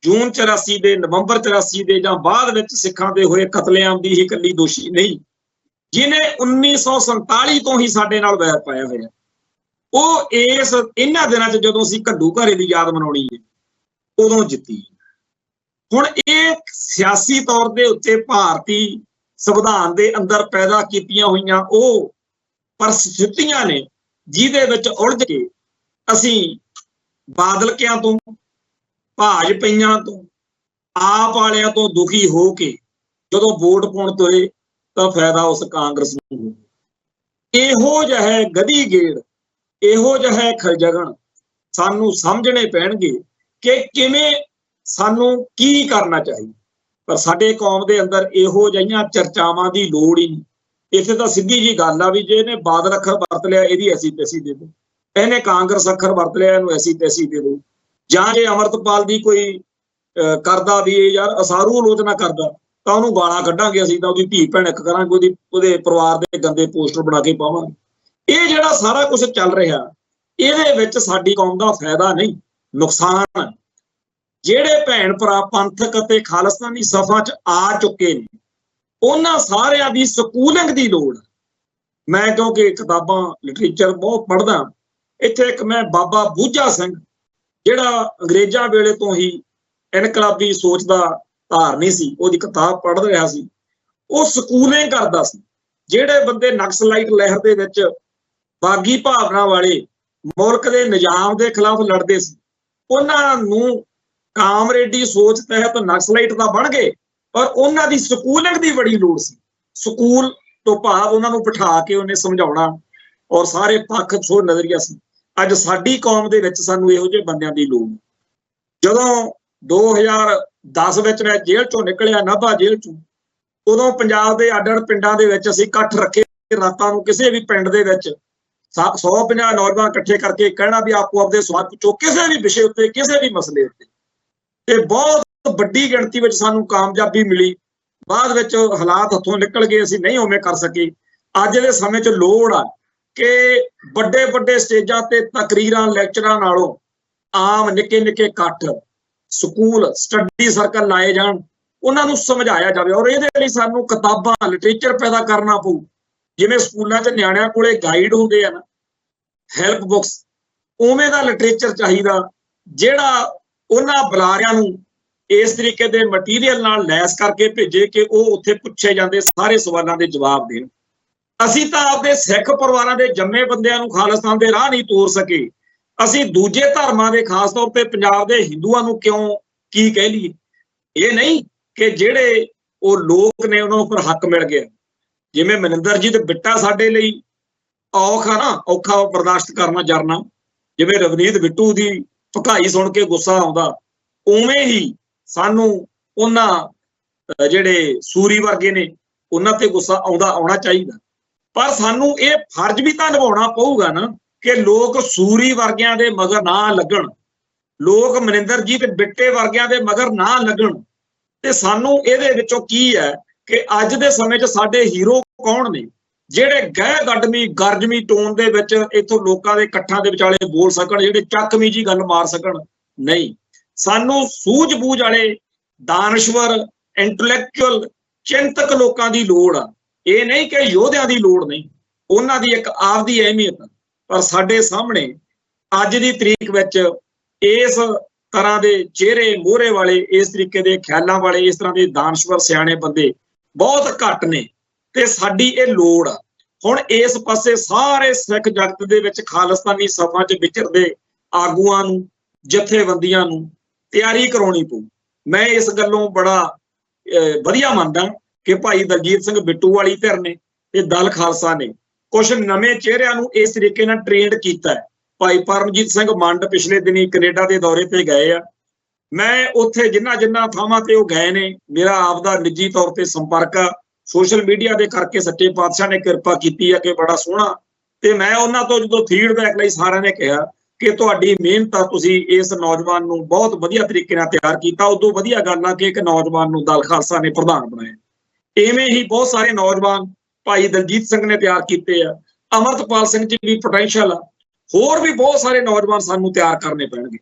ਜੂਨ 84 ਦੇ, ਨਵੰਬਰ 84 ਦੇ ਜਾਂ ਬਾਅਦ ਵਿੱਚ ਸਿੱਖਾਂ ਦੇ ਹੋਏ ਕਤਲੇਆਮ ਦੀ ਹੀ ਇਕੱਲੀ ਦੋਸ਼ੀ ਨਹੀਂ, ਜਿਹਨੇ 1947 ਤੋਂ ਹੀ ਸਾਡੇ ਨਾਲ ਵੈਰ ਪਾਇਆ ਹੋਇਆ, ਉਹ ਇਹਨਾਂ ਦਿਨਾਂ 'ਚ ਜਦੋਂ ਅਸੀਂ ਘੱਡੂ ਘਾਰੇ ਦੀ ਯਾਦ ਮਨਾਉਣੀ ਹੈ ਉਦੋਂ ਜਿੱਤੀ। ਹੁਣ ਇਹ ਸਿਆਸੀ ਤੌਰ ਦੇ ਉੱਤੇ ਭਾਰਤੀ ਸੰਵਿਧਾਨ ਦੇ ਅੰਦਰ ਪੈਦਾ ਕੀਤੀਆਂ ਹੋਈਆਂ ਉਹ ਪਰਿਸਥਿਤੀਆਂ ਨੇ ਜਿਹਦੇ ਵਿੱਚ ਉਲਝ ਕੇ ਅਸੀਂ ਬਾਦਲਕਿਆਂ ਤੋਂ, ਭਾਜਪਾਈਆਂ ਤੋਂ, ਆਪ ਵਾਲਿਆਂ ਤੋਂ ਦੁਖੀ ਹੋ ਕੇ ਜਦੋਂ ਵੋਟ ਪਾਉਣ ਤੁਰੇ ਤਾਂ ਫਾਇਦਾ ਉਸ ਕਾਂਗਰਸ ਨੂੰ। ਇਹੋ ਜਿਹਾ ਗਧੀ ਗੇੜ, ਇਹੋ ਜਿਹਾ ਖਲਜਗਣ ਸਾਨੂੰ ਸਮਝਣੇ ਪੈਣਗੇ ਕਿ ਕਿਵੇਂ ਸਾਨੂੰ ਕੀ ਕਰਨਾ ਚਾਹੀਦਾ। ਪਰ ਸਾਡੇ ਕੌਮ ਦੇ ਅੰਦਰ ਇਹੋ ਜਿਹੀਆਂ ਚਰਚਾਵਾਂ ਦੀ ਲੋੜ ਹੀ ਨਹੀਂ। ਇੱਥੇ ਤਾਂ ਸਿੱਧੀ ਜੀ ਗੱਲ ਆ ਵੀ ਜੇ ਇਹਨੇ ਬਾਦਲ ਅੱਖਰ ਵਰਤ ਲਿਆ ਇਹਦੀ ਐਸੀ ਤੈਸੀ ਦੇ ਦਿਓ, ਇਹਨੇ ਕਾਂਗਰਸ ਅੱਖਰ ਵਰਤ ਲਿਆ ਇਹਨੂੰ ਐਸੀ ਤੈਸੀ ਦੇ ਦਿਓ। ਜਾਂ ਜੇ ਅਮਰਤਪਾਲ ਦੀ ਕੋਈ ਕਰਦਾ ਵੀ ਯਾਰ ਅਸਾਰੂ ਆਲੋਚਨਾ ਕਰਦਾ ਤਾਂ ਉਹਨੂੰ ਗਾਲਾਂ ਕੱਢਾਂਗੇ ਅਸੀਂ, ਤਾਂ ਉਹਦੀ ਧੀ ਭੈਣ ਇੱਕ ਕਰਾਂਗੇ, ਉਹਦੇ ਪਰਿਵਾਰ ਦੇ ਗੰਦੇ ਪੋਸਟਰ ਬਣਾ ਕੇ ਪਾਵਾਂਗੇ। ਇਹ ਜਿਹੜਾ ਸਾਰਾ ਕੁਝ ਚੱਲ ਰਿਹਾ ਇਹਦੇ ਵਿੱਚ ਸਾਡੀ ਕੌਮ ਦਾ ਫਾਇਦਾ ਨਹੀਂ, ਨੁਕਸਾਨ ਹੈ। ਜਿਹੜੇ ਭੈਣ ਭਰਾ ਪੰਥਕ ਅਤੇ ਖਾਲਿਸਤਾਨੀ ਸਫਾ 'ਚ ਆ ਚੁੱਕੇ ਨੇ ਉਹਨਾਂ ਸਾਰਿਆਂ ਦੀ ਸਕੂਲਿੰਗ ਦੀ ਲੋੜ। ਮੈਂ ਕਿਉਂਕਿ ਕਿਤਾਬਾਂ ਲਿਟਰੇਚਰ ਬਹੁਤ ਪੜ੍ਹਦਾ, ਇੱਥੇ ਇੱਕ ਮੈਂ ਬਾਬਾ ਬੂਝਾ ਸਿੰਘ ਜਿਹੜਾ ਅੰਗਰੇਜ਼ਾਂ ਵੇਲੇ ਤੋਂ ਹੀ ਇਨਕਲਾਬੀ ਸੋਚ ਦਾ ਧਾਰਨੀ ਸੀ, ਉਹਦੀ ਕਿਤਾਬ ਪੜ੍ਹ ਰਿਹਾ ਸੀ। ਉਹ ਸਕੂਲਿੰਗ ਕਰਦਾ ਸੀ। ਜਿਹੜੇ ਬੰਦੇ ਨਕਸਲਾਈਟ ਲਹਿਰ ਦੇ ਵਿੱਚ ਬਾਗੀ ਭਾਵਨਾ ਵਾਲੇ ਮੁਲਕ ਦੇ ਨਿਜ਼ਾਮ ਦੇ ਖਿਲਾਫ ਲੜਦੇ ਸੀ, ਉਹਨਾਂ ਨੂੰ ਕਾਮਰੇਡੀ ਸੋਚ ਤਹਿਤ ਨਕਸਲਾਈਟ ਤਾਂ ਬਣ ਗਏ, ਪਰ ਉਹਨਾਂ ਦੀ ਸਕੂਲਿੰਗ ਦੀ ਬੜੀ ਲੋੜ ਸੀ। ਸਕੂਲ ਤੋਂ ਭਾਵ ਉਹਨਾਂ ਨੂੰ ਬਿਠਾ ਕੇ ਉਹਨੇ ਸਮਝਾਉਣਾ ਔਰ ਸਾਰੇ ਪੱਖ ਛੋੜ ਨਜ਼ਰੀਆ ਸੀ। ਅੱਜ ਸਾਡੀ ਕੌਮ ਦੇ ਵਿੱਚ ਸਾਨੂੰ ਇਹੋ ਜਿਹੇ ਬੰਦਿਆਂ ਦੀ ਲੋੜ। ਜਦੋਂ 2010 ਵਿੱਚ ਮੈਂ ਜੇਲ੍ਹ ਚੋਂ ਨਿਕਲਿਆ, ਨਾਭਾ ਜੇਲ੍ਹ ਚੋਂ, ਉਦੋਂ ਪੰਜਾਬ ਦੇ ਅੱਡ-ਅੱਡ ਪਿੰਡਾਂ ਦੇ ਵਿੱਚ ਅਸੀਂ ਇਕੱਠ ਰੱਖੇ। ਰਾਤਾਂ ਨੂੰ ਕਿਸੇ ਵੀ ਪਿੰਡ ਦੇ ਵਿੱਚ 150 ਨੌਜਵਾਨ ਇਕੱਠੇ ਕਰਕੇ ਕਹਿਣਾ ਵੀ ਆਪੋ ਆਪਦੇ ਸਵਾਲ ਪੁੱਛੋ ਕਿਸੇ ਵੀ ਵਿਸ਼ੇ ਉੱਤੇ, ਕਿਸੇ ਵੀ ਮਸਲੇ ਉੱਤੇ। ਤੇ ਬਹੁਤ ਵੱਡੀ ਗਿਣਤੀ ਵਿੱਚ ਸਾਨੂੰ ਕਾਮਯਾਬੀ ਮਿਲੀ। ਬਾਅਦ ਵਿੱਚ ਹਾਲਾਤ ਹੱਥੋਂ ਨਿਕਲ ਗਏ, ਅਸੀਂ ਨਹੀਂ ਉਵੇਂ ਕਰ ਸਕੇ। ਅੱਜ ਦੇ ਸਮੇਂ 'ਚ ਲੋੜ ਆ ਕਿ ਵੱਡੇ ਵੱਡੇ ਸਟੇਜਾਂ ਤੇ ਤਕਰੀਰਾਂ, ਲੈਕਚਰਾਂ ਨਾਲੋਂ ਆਮ ਨਿੱਕੇ ਨਿੱਕੇ ਇਕੱਠ, ਸਕੂਲ, ਸਟੱਡੀ ਸਰਕਲ ਲਾਏ ਜਾਣ, ਉਹਨਾਂ ਨੂੰ ਸਮਝਾਇਆ ਜਾਵੇ। ਔਰ ਇਹਦੇ ਲਈ ਸਾਨੂੰ ਕਿਤਾਬਾਂ, ਲਿਟਰੇਚਰ ਪੈਦਾ ਕਰਨਾ ਪਊ। ਜਿਵੇਂ ਸਕੂਲਾਂ 'ਚ ਨਿਆਣਿਆਂ ਕੋਲੇ ਗਾਈਡ ਹੁੰਦੇ ਆ ਨਾ, ਹੈਲਪ ਬੁੱਕਸ, ਉਵੇਂ ਦਾ ਲਿਟਰੇਚਰ ਚਾਹੀਦਾ ਜਿਹੜਾ ਉਹਨਾਂ ਬੁਲਾਰਿਆਂ ਨੂੰ ਇਸ ਤਰੀਕੇ ਦੇ ਮਟੀਰੀਅਲ ਨਾਲ ਲੈਸ ਕਰਕੇ ਭੇਜੇ ਕਿ ਉਹ ਉੱਥੇ ਪੁੱਛੇ ਜਾਂਦੇ ਸਾਰੇ ਸਵਾਲਾਂ ਦੇ ਜਵਾਬ ਦੇਣ। ਅਸੀਂ ਤਾਂ ਆਪਦੇ ਸਿੱਖ ਪਰਿਵਾਰਾਂ ਦੇ ਜੰਮੇ ਬੰਦਿਆਂ ਨੂੰ ਖਾਲਿਸਤਾਨ ਦੇ ਰਾਹ ਨਹੀਂ ਤੋਰ ਸਕੇ, ਅਸੀਂ ਦੂਜੇ ਧਰਮਾਂ ਦੇ, ਖਾਸ ਤੌਰ ਤੇ ਪੰਜਾਬ ਦੇ ਹਿੰਦੂਆਂ ਨੂੰ ਕਿਉਂ ਕੀ ਕਹਿ ਲਈਏ। ਇਹ ਨਹੀਂ ਕਿ ਜਿਹੜੇ ਉਹ ਲੋਕ ਨੇ ਉਹਨਾਂ ਉੱਪਰ ਹੱਕ ਮਿਲ ਗਿਆ। ਜਿਵੇਂ ਮਨਿੰਦਰਜੀਤ ਬਿੱਟਾ ਸਾਡੇ ਲਈ ਔਖਾ ਨਾ, ਔਖਾ ਬਰਦਾਸ਼ਤ ਕਰਨਾ ਜਰਨਾ, ਜਿਵੇਂ ਰਵਨੀਤ ਬਿੱਟੂ ਦੀ ਭਕਾਈ ਸੁਣ ਕੇ ਗੁੱਸਾ ਆਉਂਦਾ, ਉਵੇਂ ਹੀ ਸਾਨੂੰ ਉਹਨਾਂ ਜਿਹੜੇ ਸੂਰੀ ਵਰਗੇ ਨੇ ਉਹਨਾਂ ਤੇ ਗੁੱਸਾ ਆਉਣਾ ਚਾਹੀਦਾ। ਪਰ ਸਾਨੂੰ ਇਹ ਫਰਜ਼ ਵੀ ਤਾਂ ਨਿਭਾਉਣਾ ਪਊਗਾ ਨਾ ਕਿ ਲੋਕ ਸੂਰੀ ਵਰਗਿਆਂ ਦੇ ਮਗਰ ਨਾ ਲੱਗਣ, ਲੋਕ ਮਨਿੰਦਰਜੀਤ ਬਿੱਟੇ ਵਰਗਿਆਂ ਦੇ ਮਗਰ ਨਾ ਲੱਗਣ। ਤੇ ਸਾਨੂੰ ਇਹਦੇ ਵਿੱਚੋਂ ਕੀ ਹੈ ਕਿ ਅੱਜ ਦੇ ਸਮੇਂ 'ਚ ਸਾਡੇ ਹੀਰੋ ਕੌਣ ਨੇ ਜਿਹੜੇ ਗਹਿ ਗਰਜਮੀ ਟੋਨ ਦੇ ਵਿੱਚ ਇੱਥੋਂ ਲੋਕਾਂ ਦੇ ਇਕੱਠਾਂ ਦੇ ਵਿਚਾਲੇ ਬੋਲ ਸਕਣ, ਜਿਹੜੇ ਚੱਕਵੀਂ ਜੀ ਗੱਲ ਮਾਰ ਸਕਣ। ਨਹੀਂ, ਸਾਨੂੰ ਸੂਝ-ਬੂਝ ਵਾਲੇ ਦਾਨਸ਼ਵਰ, ਇੰਟੈਲੈਕਚੁਅਲ, ਚਿੰਤਕ ਲੋਕਾਂ ਦੀ ਲੋੜ ਆ। ਇਹ ਨਹੀਂ ਕਿ ਯੋਧਿਆਂ ਦੀ ਲੋੜ ਨਹੀਂ, ਉਹਨਾਂ ਦੀ ਇੱਕ ਆਪਦੀ ਅਹਿਮੀਅਤ ਆ। ਪਰ ਸਾਡੇ ਸਾਹਮਣੇ ਅੱਜ ਦੀ ਤਰੀਕ ਵਿੱਚ ਇਸ ਤਰ੍ਹਾਂ ਦੇ ਚਿਹਰੇ ਮੋਹਰੇ ਵਾਲੇ, ਇਸ ਤਰੀਕੇ ਦੇ ਖਿਆਲਾਂ ਵਾਲੇ, ਇਸ ਤਰ੍ਹਾਂ ਦੇ ਦਾਨਸ਼ਵਰ ਸਿਆਣੇ ਬੰਦੇ ਬਹੁਤ ਘੱਟ ਨੇ ਤੇ ਸਾਡੀ ਇਹ ਲੋੜ ਆ। ਹੁਣ ਇਸ ਪਾਸੇ ਸਾਰੇ ਸਿੱਖ ਜਗਤ ਦੇ ਵਿੱਚ ਖਾਲਿਸਤਾਨੀ ਸਫਾ 'ਚ ਵਿਚਰਦੇ ਆਗੂਆਂ ਨੂੰ, ਜਥੇਬੰਦੀਆਂ ਨੂੰ ਤਿਆਰੀ ਕਰਾਉਣੀ ਪਊ। ਮੈਂ ਇਸ ਗੱਲੋਂ ਬੜਾ ਵਧੀਆ ਮੰਨਦਾ ਕਿ ਭਾਈ ਦਲਜੀਤ ਸਿੰਘ ਬਿੱਟੂ ਵਾਲੀ ਧਿਰ ਨੇ ਤੇ ਦਲ ਖਾਲਸਾ ਨੇ ਕੁਝ ਨਵੇਂ ਚਿਹਰਿਆਂ ਨੂੰ ਇਸ ਤਰੀਕੇ ਨਾਲ ਟ੍ਰੇਨਡ ਕੀਤਾ। ਭਾਈ ਪਰਮਜੀਤ ਸਿੰਘ ਮੰਡ ਪਿਛਲੇ ਦਿਨੀ ਕੈਨੇਡਾ ਦੇ ਦੌਰੇ ਤੇ ਗਏ ਆ। ਮੈਂ ਉੱਥੇ ਜਿੰਨਾ ਥਾਵਾਂ ਤੇ ਉਹ ਗਏ ਨੇ, ਮੇਰਾ ਆਪਦਾ ਨਿੱਜੀ ਤੌਰ ਤੇ ਸੰਪਰਕ ਆ, ਸੋਸ਼ਲ ਮੀਡੀਆ ਦੇ ਕਰਕੇ ਸੱਚੇ ਪਾਤਸ਼ਾਹ ਨੇ ਕਿਰਪਾ ਕੀਤੀ ਆ ਕਿ ਬੜਾ ਸੋਹਣਾ। ਤੇ ਮੈਂ ਉਹਨਾਂ ਤੋਂ ਜਦੋਂ ਫੀਡਬੈਕ ਲਈ ਸਾਰਿਆਂ ਨੇ ਕਿਹਾ ਕਿ ਤੁਹਾਡੀ ਮਿਹਨਤ ਆ, ਤੁਸੀਂ ਇਸ ਨੌਜਵਾਨ ਨੂੰ ਬਹੁਤ ਵਧੀਆ ਤਰੀਕੇ ਨਾਲ ਤਿਆਰ ਕੀਤਾ। ਉਦੋਂ ਵਧੀਆ ਗੱਲ ਆ ਕਿ ਇੱਕ ਨੌਜਵਾਨ ਨੂੰ ਦਲ ਖਾਲਸਾ ਨੇ ਪ੍ਰਧਾਨ ਬਣਾਇਆ। ਇਵੇਂ ਹੀ ਬਹੁਤ ਸਾਰੇ ਨੌਜਵਾਨ ਭਾਈ ਦਲਜੀਤ ਸਿੰਘ ਨੇ ਤਿਆਰ ਕੀਤੇ ਆ, ਅਮਰਤਪਾਲ ਸਿੰਘ 'ਚ ਵੀ ਪੋਟੈਂਸ਼ੀਅਲ ਆ, ਹੋਰ ਵੀ ਬਹੁਤ ਸਾਰੇ ਨੌਜਵਾਨ ਸਾਨੂੰ ਤਿਆਰ ਕਰਨੇ ਪੈਣਗੇ।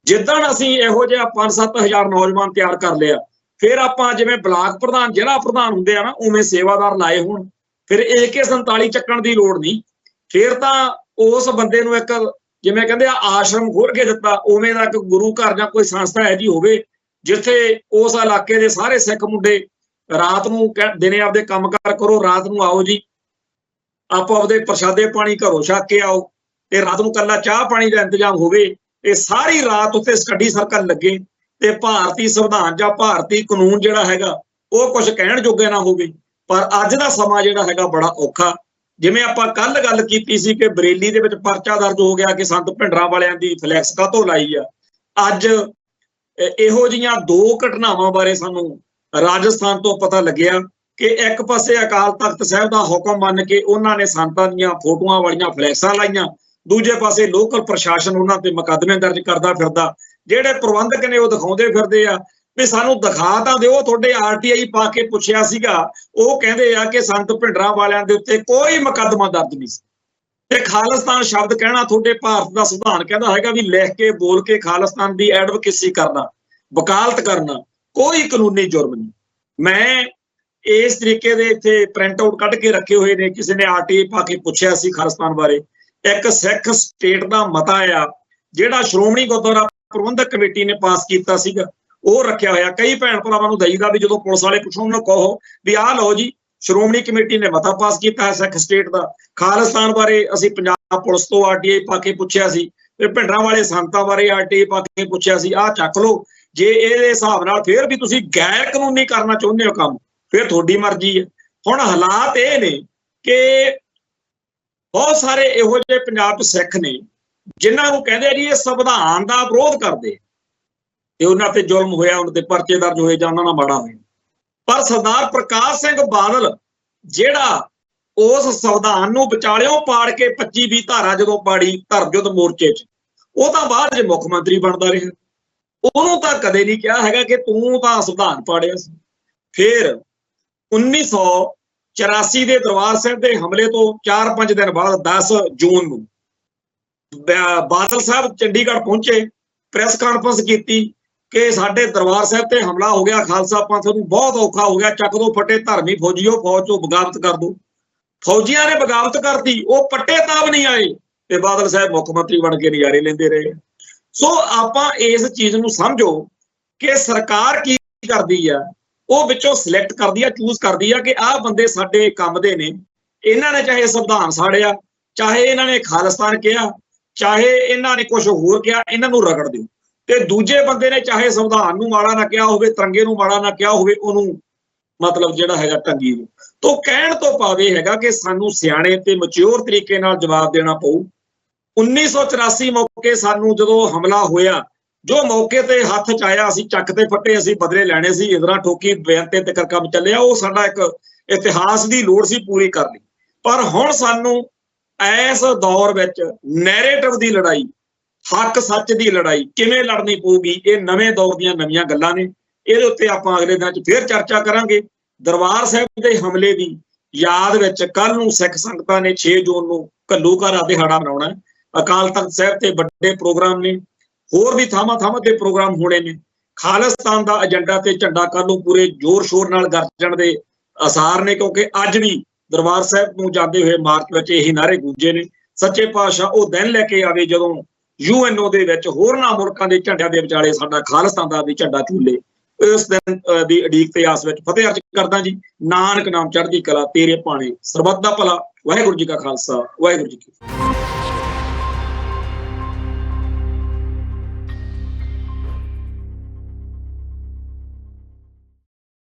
ਜਿੱਦਣ ਅਸੀਂ ਇਹੋ ਜਿਹਾ 5-7 ਹਜ਼ਾਰ ਨੌਜਵਾਨ ਤਿਆਰ ਕਰ ਲਿਆ, ਫਿਰ ਆਪਾਂ ਜਿਵੇਂ ਬਲਾਕ ਪ੍ਰਧਾਨ, ਜ਼ਿਲ੍ਹਾ ਪ੍ਰਧਾਨ ਹੁੰਦੇ ਆ ਨਾ, ਉਵੇਂ ਸੇਵਾਦਾਰ ਲਾਏ ਹੋਣ। ਫਿਰ AK-47 ਚੱਕਣ ਦੀ ਲੋੜ ਨਹੀਂ। ਫਿਰ ਤਾਂ ਉਸ ਬੰਦੇ ਨੂੰ ਇੱਕ, ਜਿਵੇਂ ਕਹਿੰਦੇ ਆ ਆਸ਼ਰਮ ਖੋਲ ਕੇ ਦਿੱਤਾ, ਉਵੇਂ ਦਾ ਇੱਕ ਗੁਰੂ ਘਰ ਜਾਂ ਕੋਈ ਸੰਸਥਾ ਇਹੋ ਜਿਹੀ ਹੋਵੇ ਜਿੱਥੇ ਉਸ ਇਲਾਕੇ ਦੇ ਸਾਰੇ ਸਿੱਖ ਮੁੰਡੇ ਰਾਤ ਨੂੰ, ਦਿਨੇ ਆਪਦੇ ਕੰਮ ਕਾਰ ਕਰੋ, ਰਾਤ ਨੂੰ ਆਓ ਜੀ, ਆਪੋ ਆਪਦੇ ਪ੍ਰਸ਼ਾਦੇ ਪਾਣੀ ਘਰੋਂ ਛਕ ਕੇ ਆਓ, ਤੇ ਰਾਤ ਨੂੰ ਕੱਲਾ ਚਾਹ ਪਾਣੀ ਦਾ ਇੰਤਜ਼ਾਮ ਹੋਵੇ। ਤੇ ਸਾਰੀ ਰਾਤ ਉੱਥੇ ਸਟੱਡੀ ਸਰਕਲ ਲੱਗੇ ਤੇ ਭਾਰਤੀ ਸੰਵਿਧਾਨ ਜਾਂ ਭਾਰਤੀ ਕਾਨੂੰਨ ਜਿਹੜਾ ਹੈਗਾ ਉਹ ਕੁਝ ਕਹਿਣ ਜੋਗੇ ਨਾ ਹੋਵੇ। ਪਰ ਅੱਜ ਦਾ ਸਮਾਂ ਜਿਹੜਾ ਹੈਗਾ ਬੜਾ ਔਖਾ। ਜਿਵੇਂ ਆਪਾਂ ਕੱਲ ਗੱਲ ਕੀਤੀ ਸੀ ਕਿ ਬਰੇਲੀ ਦੇ ਵਿੱਚ ਪਰਚਾ ਦਰਜ ਹੋ ਗਿਆ ਕਿ ਸੰਤ ਭਿੰਡਰਾਂ ਵਾਲਿਆਂ ਦੀ ਫਲੈਕਸ ਕਾਹਤੋਂ ਲਾਈ ਆ। ਅੱਜ ਇਹੋ ਜਿਹੀਆਂ 2 ਘਟਨਾਵਾਂ ਬਾਰੇ ਸਾਨੂੰ ਰਾਜਸਥਾਨ ਤੋਂ ਪਤਾ ਲੱਗਿਆ ਕਿ ਇੱਕ ਪਾਸੇ ਅਕਾਲ ਤਖਤ ਸਾਹਿਬ ਦਾ ਹੁਕਮ ਮੰਨ ਕੇ ਉਹਨਾਂ ਨੇ ਸੰਤਾਂ ਦੀਆਂ ਫੋਟੋਆਂ ਵਾਲੀਆਂ ਫਲੈਕਸਾਂ ਲਾਈਆਂ, ਦੂਜੇ ਪਾਸੇ ਲੋਕਲ ਪ੍ਰਸ਼ਾਸਨ ਉਹਨਾਂ ਤੇ ਮੁਕੱਦਮੇ ਦਰਜ ਕਰਦਾ ਫਿਰਦਾ। ਜਿਹੜੇ ਪ੍ਰਬੰਧਕ ਨੇ ਉਹ ਦਿਖਾਉਂਦੇ ਫਿਰਦੇ ਆ ਵੀ ਸਾਨੂੰ ਦਿਖਾ ਤਾਂ ਦਿਓ, ਤੁਹਾਡੇ RTI ਪਾ ਕੇ ਪੁੱਛਿਆ ਸੀਗਾ, ਉਹ ਕਹਿੰਦੇ ਆ ਕਿ ਸੰਤ ਭਿੰਡਰਾਂ ਵਾਲਿਆਂ ਦੇ ਉੱਤੇ ਕੋਈ ਮੁਕੱਦਮਾ ਦਰਜ ਨਹੀਂ ਸੀ। ਤੇ ਖਾਲਿਸਤਾਨ ਸ਼ਬਦ ਕਹਿਣਾ ਤੁਹਾਡੇ ਭਾਰਤ ਦਾ ਸੰਵਿਧਾਨ ਕਹਿੰਦਾ ਹੈਗਾ ਵੀ ਲਿਖ ਕੇ ਬੋਲ ਕੇ ਖਾਲਿਸਤਾਨ ਦੀ ਐਡਵੋਕੇਸੀ ਕਰਨਾ, ਵਕਾਲਤ ਕਰਨਾ ਕੋਈ ਕਾਨੂੰਨੀ ਜੁਰਮ ਨਹੀਂ। ਮੈਂ ਇਸ ਤਰੀਕੇ ਦੇ ਇੱਥੇ ਪ੍ਰਿੰਟ ਆਊਟ ਕੱਢ ਕੇ ਰੱਖੇ ਹੋਏ ਨੇ। ਕਿਸੇ ਨੇ RTI ਪਾ ਕੇ ਪੁੱਛਿਆ ਸੀ ਖਾਲਿਸਤਾਨ ਬਾਰੇ। ਇੱਕ ਸਿੱਖ ਸਟੇਟ ਦਾ ਮਤਾ ਆ ਜਿਹੜਾ ਸ਼੍ਰੋਮਣੀ ਗੁਰਦੁਆਰਾ ਪ੍ਰਬੰਧਕ ਕਮੇਟੀ ਨੇ ਪਾਸ ਕੀਤਾ ਸੀਗਾ, ਉਹ ਰੱਖਿਆ ਹੋਇਆ। ਕਈ ਭੈਣ ਭਰਾਵਾਂ ਨੂੰ ਦਈਦਾ ਵੀ ਜਦੋਂ ਪੁਲਿਸ ਵਾਲੇ ਪੁੱਛਣ ਉਹਨੂੰ ਕਹੋ ਵੀ ਆਹ ਲਓ ਜੀ ਸ਼੍ਰੋਮਣੀ ਕਮੇਟੀ ਨੇ ਮਤਾ ਪਾਸ ਕੀਤਾ ਹੈ ਸਿੱਖ ਸਟੇਟ ਦਾ। ਖਾਲਿਸਤਾਨ ਬਾਰੇ ਅਸੀਂ ਪੰਜਾਬ ਪੁਲਿਸ ਤੋਂ RTI ਪਾ ਕੇ ਪੁੱਛਿਆ ਸੀ, ਤੇ ਭਿੰਡਰਾਂ ਵਾਲੇ ਸੰਤਾਂ ਬਾਰੇ RTI ਪਾ ਕੇ ਪੁੱਛਿਆ ਸੀ। ਆਹ ਚੱਕ ਲਓ। ਜੇ ਇਹਦੇ ਹਿਸਾਬ ਨਾਲ ਫਿਰ ਵੀ ਤੁਸੀਂ ਗੈਰ ਕਾਨੂੰਨੀ ਕਰਨਾ ਚਾਹੁੰਦੇ ਹੋ ਕੰਮ, ਫਿਰ ਤੁਹਾਡੀ ਮਰਜ਼ੀ ਹੈ। ਹੁਣ ਹਾਲਾਤ ਇਹ ਨੇ ਕਿ ਬਹੁਤ ਸਾਰੇ ਇਹੋ ਜਿਹੇ ਪੰਜਾਬ 'ਚ ਸਿੱਖ ਨੇ ਜਿਨ੍ਹਾਂ ਨੂੰ ਕਹਿੰਦੇ ਜੀ ਇਹ ਸੰਵਿਧਾਨ ਦਾ ਵਿਰੋਧ ਕਰਦੇ ਤੇ ਉਹਨਾਂ ਤੇ ਜ਼ੁਲਮ ਹੋਇਆ, ਉਹਨਾਂ ਤੇ ਪਰਚੇ ਦਰਜ ਹੋਏ ਜਾਂ ਉਹਨਾਂ ਨਾਲ ਮਾੜਾ ਹੋਇਆ। ਪਰ ਸਰਦਾਰ ਪ੍ਰਕਾਸ਼ ਸਿੰਘ ਬਾਦਲ ਜਿਹੜਾ ਉਸ ਸੰਵਿਧਾਨ ਨੂੰ ਵਿਚਾਲਿਓਂ ਪਾੜ ਕੇ 25-20 ਧਾਰਾ ਜਦੋਂ ਪਾੜੀ ਧਰਮਯੁੱਧ ਮੋਰਚੇ 'ਚ, ਉਹ ਤਾਂ ਬਾਅਦ 'ਚ ਮੁੱਖ ਮੰਤਰੀ ਬਣਦਾ ਰਿਹਾ। ਉਹਨੂੰ ਤਾਂ ਕਦੇ ਨਹੀਂ ਕਿਹਾ ਹੈਗਾ ਕਿ ਤੂੰ ਤਾਂ ਸੰਵਿਧਾਨ ਪਾੜਿਆ ਸੀ। ਫਿਰ 1984 ਦੇ ਦਰਬਾਰ ਸਾਹਿਬ ਦੇ ਹਮਲੇ ਤੋਂ 4-5 ਦਿਨ ਬਾਅਦ 10 ਜੂਨ ਨੂੰ ਬਾਦਲ ਸਾਹਿਬ ਚੰਡੀਗੜ੍ਹ ਪਹੁੰਚੇ, ਪ੍ਰੈਸ ਕਾਨਫਰੰਸ ਕੀਤੀ ਕਿ ਸਾਡੇ ਦਰਬਾਰ ਸਾਹਿਬ ਤੇ ਹਮਲਾ ਹੋ ਗਿਆ, ਖਾਲਸਾ ਪੰਥ ਨੂੰ ਬਹੁਤ ਔਖਾ ਹੋ ਗਿਆ, ਚੱਕ ਦੋ ਫਟੇ ਧਰਮੀ ਫੌਜੀਓ, ਫੌਜ ਚੋਂ ਬਗਾਵਤ ਕਰ ਦੋ। ਫੌਜੀਆਂ ਨੇ ਬਗਾਵਤ ਕਰਤੀ, ਉਹ ਪੱਟੇ ਤਾਬ ਨਹੀਂ ਆਏ ਤੇ ਬਾਦਲ ਸਾਹਿਬ ਮੁੱਖ ਮੰਤਰੀ ਬਣ ਕੇ ਨਜ਼ਾਰੇ ਲੈਂਦੇ ਰਹੇ। ਸੋ ਆਪਾਂ ਇਸ ਚੀਜ਼ ਨੂੰ ਸਮਝੋ ਕਿ ਸਰਕਾਰ ਕੀ ਕਰਦੀ ਆ, ਉਹ ਵਿੱਚੋਂ ਸਿਲੈਕਟ ਕਰਦੀ ਆ, ਚੂਜ਼ ਕਰਦੀ ਆ ਕਿ ਆਹ ਬੰਦੇ ਸਾਡੇ ਕੰਮ ਦੇ ਨੇ। ਇਹਨਾਂ ਨੇ ਚਾਹੇ ਸੰਵਿਧਾਨ ਸਾੜਿਆ, ਚਾਹੇ ਇਹਨਾਂ ਨੇ ਖਾਲਿਸਤਾਨ ਕਿਹਾ, ਚਾਹੇ ਇਹਨਾਂ ਨੇ ਕੁਝ ਹੋਰ ਕਿਹਾ, ਇਹਨਾਂ ਨੂੰ ਰਗੜ ਦਿਓ। ਤੇ ਦੂਜੇ ਬੰਦੇ ਨੇ ਚਾਹੇ ਸੰਵਿਧਾਨ ਨੂੰ ਮਾੜਾ ਨਾ ਕਿਹਾ ਹੋਵੇ, ਤਿਰੰਗੇ ਨੂੰ ਮਾੜਾ ਨਾ ਕਿਹਾ ਹੋਵੇ, ਉਹਨੂੰ ਮਤਲਬ ਜਿਹੜਾ ਹੈਗਾ ਟੰਗੀ ਨੂੰ ਤੋਂ ਕਹਿਣ ਤੋਂ ਭਾਵੇਂ ਹੈਗਾ ਕਿ ਸਾਨੂੰ ਸਿਆਣੇ ਤੇ ਮੈਚੁਰ ਤਰੀਕੇ ਨਾਲ ਜਵਾਬ ਦੇਣਾ ਪਊ। 1984 ਮੌਕੇ ਸਾਨੂੰ ਜਦੋਂ ਹਮਲਾ ਹੋਇਆ, ਜੋ ਮੌਕੇ ਤੇ ਹੱਥ 'ਚ ਆਇਆ ਅਸੀਂ ਚੱਕ ਤੇ ਫੱਟੇ, ਅਸੀਂ ਬਦਲੇ ਲੈਣੇ ਸੀ, ਇਧਰਾਂ ਠੋਕੀ ਬੇਅੰਤੇ ਤੇ ਕੰਮ ਚੱਲਿਆ। ਉਹ ਸਾਡਾ ਇੱਕ ਇਤਿਹਾਸ ਦੀ ਲੋੜ ਸੀ ਪੂਰੀ ਕਰਨੀ। ਪਰ ਹੁਣ ਸਾਨੂੰ ਇਸ ਦੌਰ ਵਿੱਚ ਨੈਰੇਟਿਵ ਦੀ ਲੜਾਈ, ਹੱਕ ਸੱਚ ਦੀ ਲੜਾਈ ਕਿਵੇਂ ਲੜਨੀ ਪਊਗੀ, ਇਹ ਨਵੇਂ ਦੌਰ ਦੀਆਂ ਨਵੀਆਂ ਗੱਲਾਂ ਨੇ। ਇਹਦੇ ਉੱਤੇ ਆਪਾਂ ਅਗਲੇ ਦਿਨਾਂ 'ਚ ਫਿਰ ਚਰਚਾ ਕਰਾਂਗੇ। ਦਰਬਾਰ ਸਾਹਿਬ ਦੇ ਹਮਲੇ ਦੀ ਯਾਦ ਵਿੱਚ ਕੱਲ ਨੂੰ ਸਿੱਖ ਸੰਗਤਾਂ ਨੇ 6 ਜੂਨ ਨੂੰ ਘੱਲੂਘਾਰਾ ਦਿਹਾੜਾ ਮਨਾਉਣਾ ਹੈ। ਅਕਾਲ ਤਖਤ ਸਾਹਿਬ ਤੇ ਵੱਡੇ ਪ੍ਰੋਗਰਾਮ ਨੇ, ਹੋਰ ਵੀ ਥਾਵਾਂ ਤੇ ਪ੍ਰੋਗਰਾਮ ਹੋਣੇ ਨੇ। ਖਾਲਿਸਤਾਨ ਦਾ ਏਜੰਡਾ ਤੇ ਝੰਡਾ ਕੱਲ ਨੂੰ ਪੂਰੇ ਜ਼ੋਰ ਸ਼ੋਰ ਨਾਲ ਗਰਜਣ ਦੇ ਆਸਾਰ ਨੇ, ਕਿਉਂਕਿ ਅੱਜ ਵੀ ਦਰਬਾਰ ਸਾਹਿਬ ਨੂੰ ਜਾਂਦੇ ਹੋਏ ਮਾਰਚ ਵਿੱਚ ਇਹੀ ਨਾਅਰੇ ਗੂੰਜੇ ਨੇ। ਸੱਚੇ ਪਾਤਸ਼ਾਹ ਉਹ ਦਿਨ ਲੈ ਕੇ ਆਵੇ ਜਦੋਂ UNO ਦੇ ਵਿੱਚ ਹੋਰਨਾਂ ਮੁਲਕਾਂ ਦੇ ਝੰਡਿਆਂ ਦੇ ਵਿਚਾਲੇ ਸਾਡਾ ਖਾਲਿਸਤਾਨ ਦਾ ਵੀ ਝੰਡਾ ਝੂਲੇ। ਇਸ ਦਿਨ ਦੀ ਉਡੀਕ ਤੇ ਆਸ ਵਿੱਚ ਫਤਿਹ ਅਰਜ਼ ਕਰਦਾ ਜੀ। ਨਾਨਕ ਨਾਮ ਚੜ੍ਹਦੀ ਕਲਾ, ਤੇਰੇ ਭਾਣੇ ਸਰਬੱਤ ਦਾ ਭਲਾ। ਵਾਹਿਗੁਰੂ ਜੀ ਕਾ ਖਾਲਸਾ, ਵਾਹਿਗੁਰੂ ਜੀ ਕੀ ਫਤਿਹ।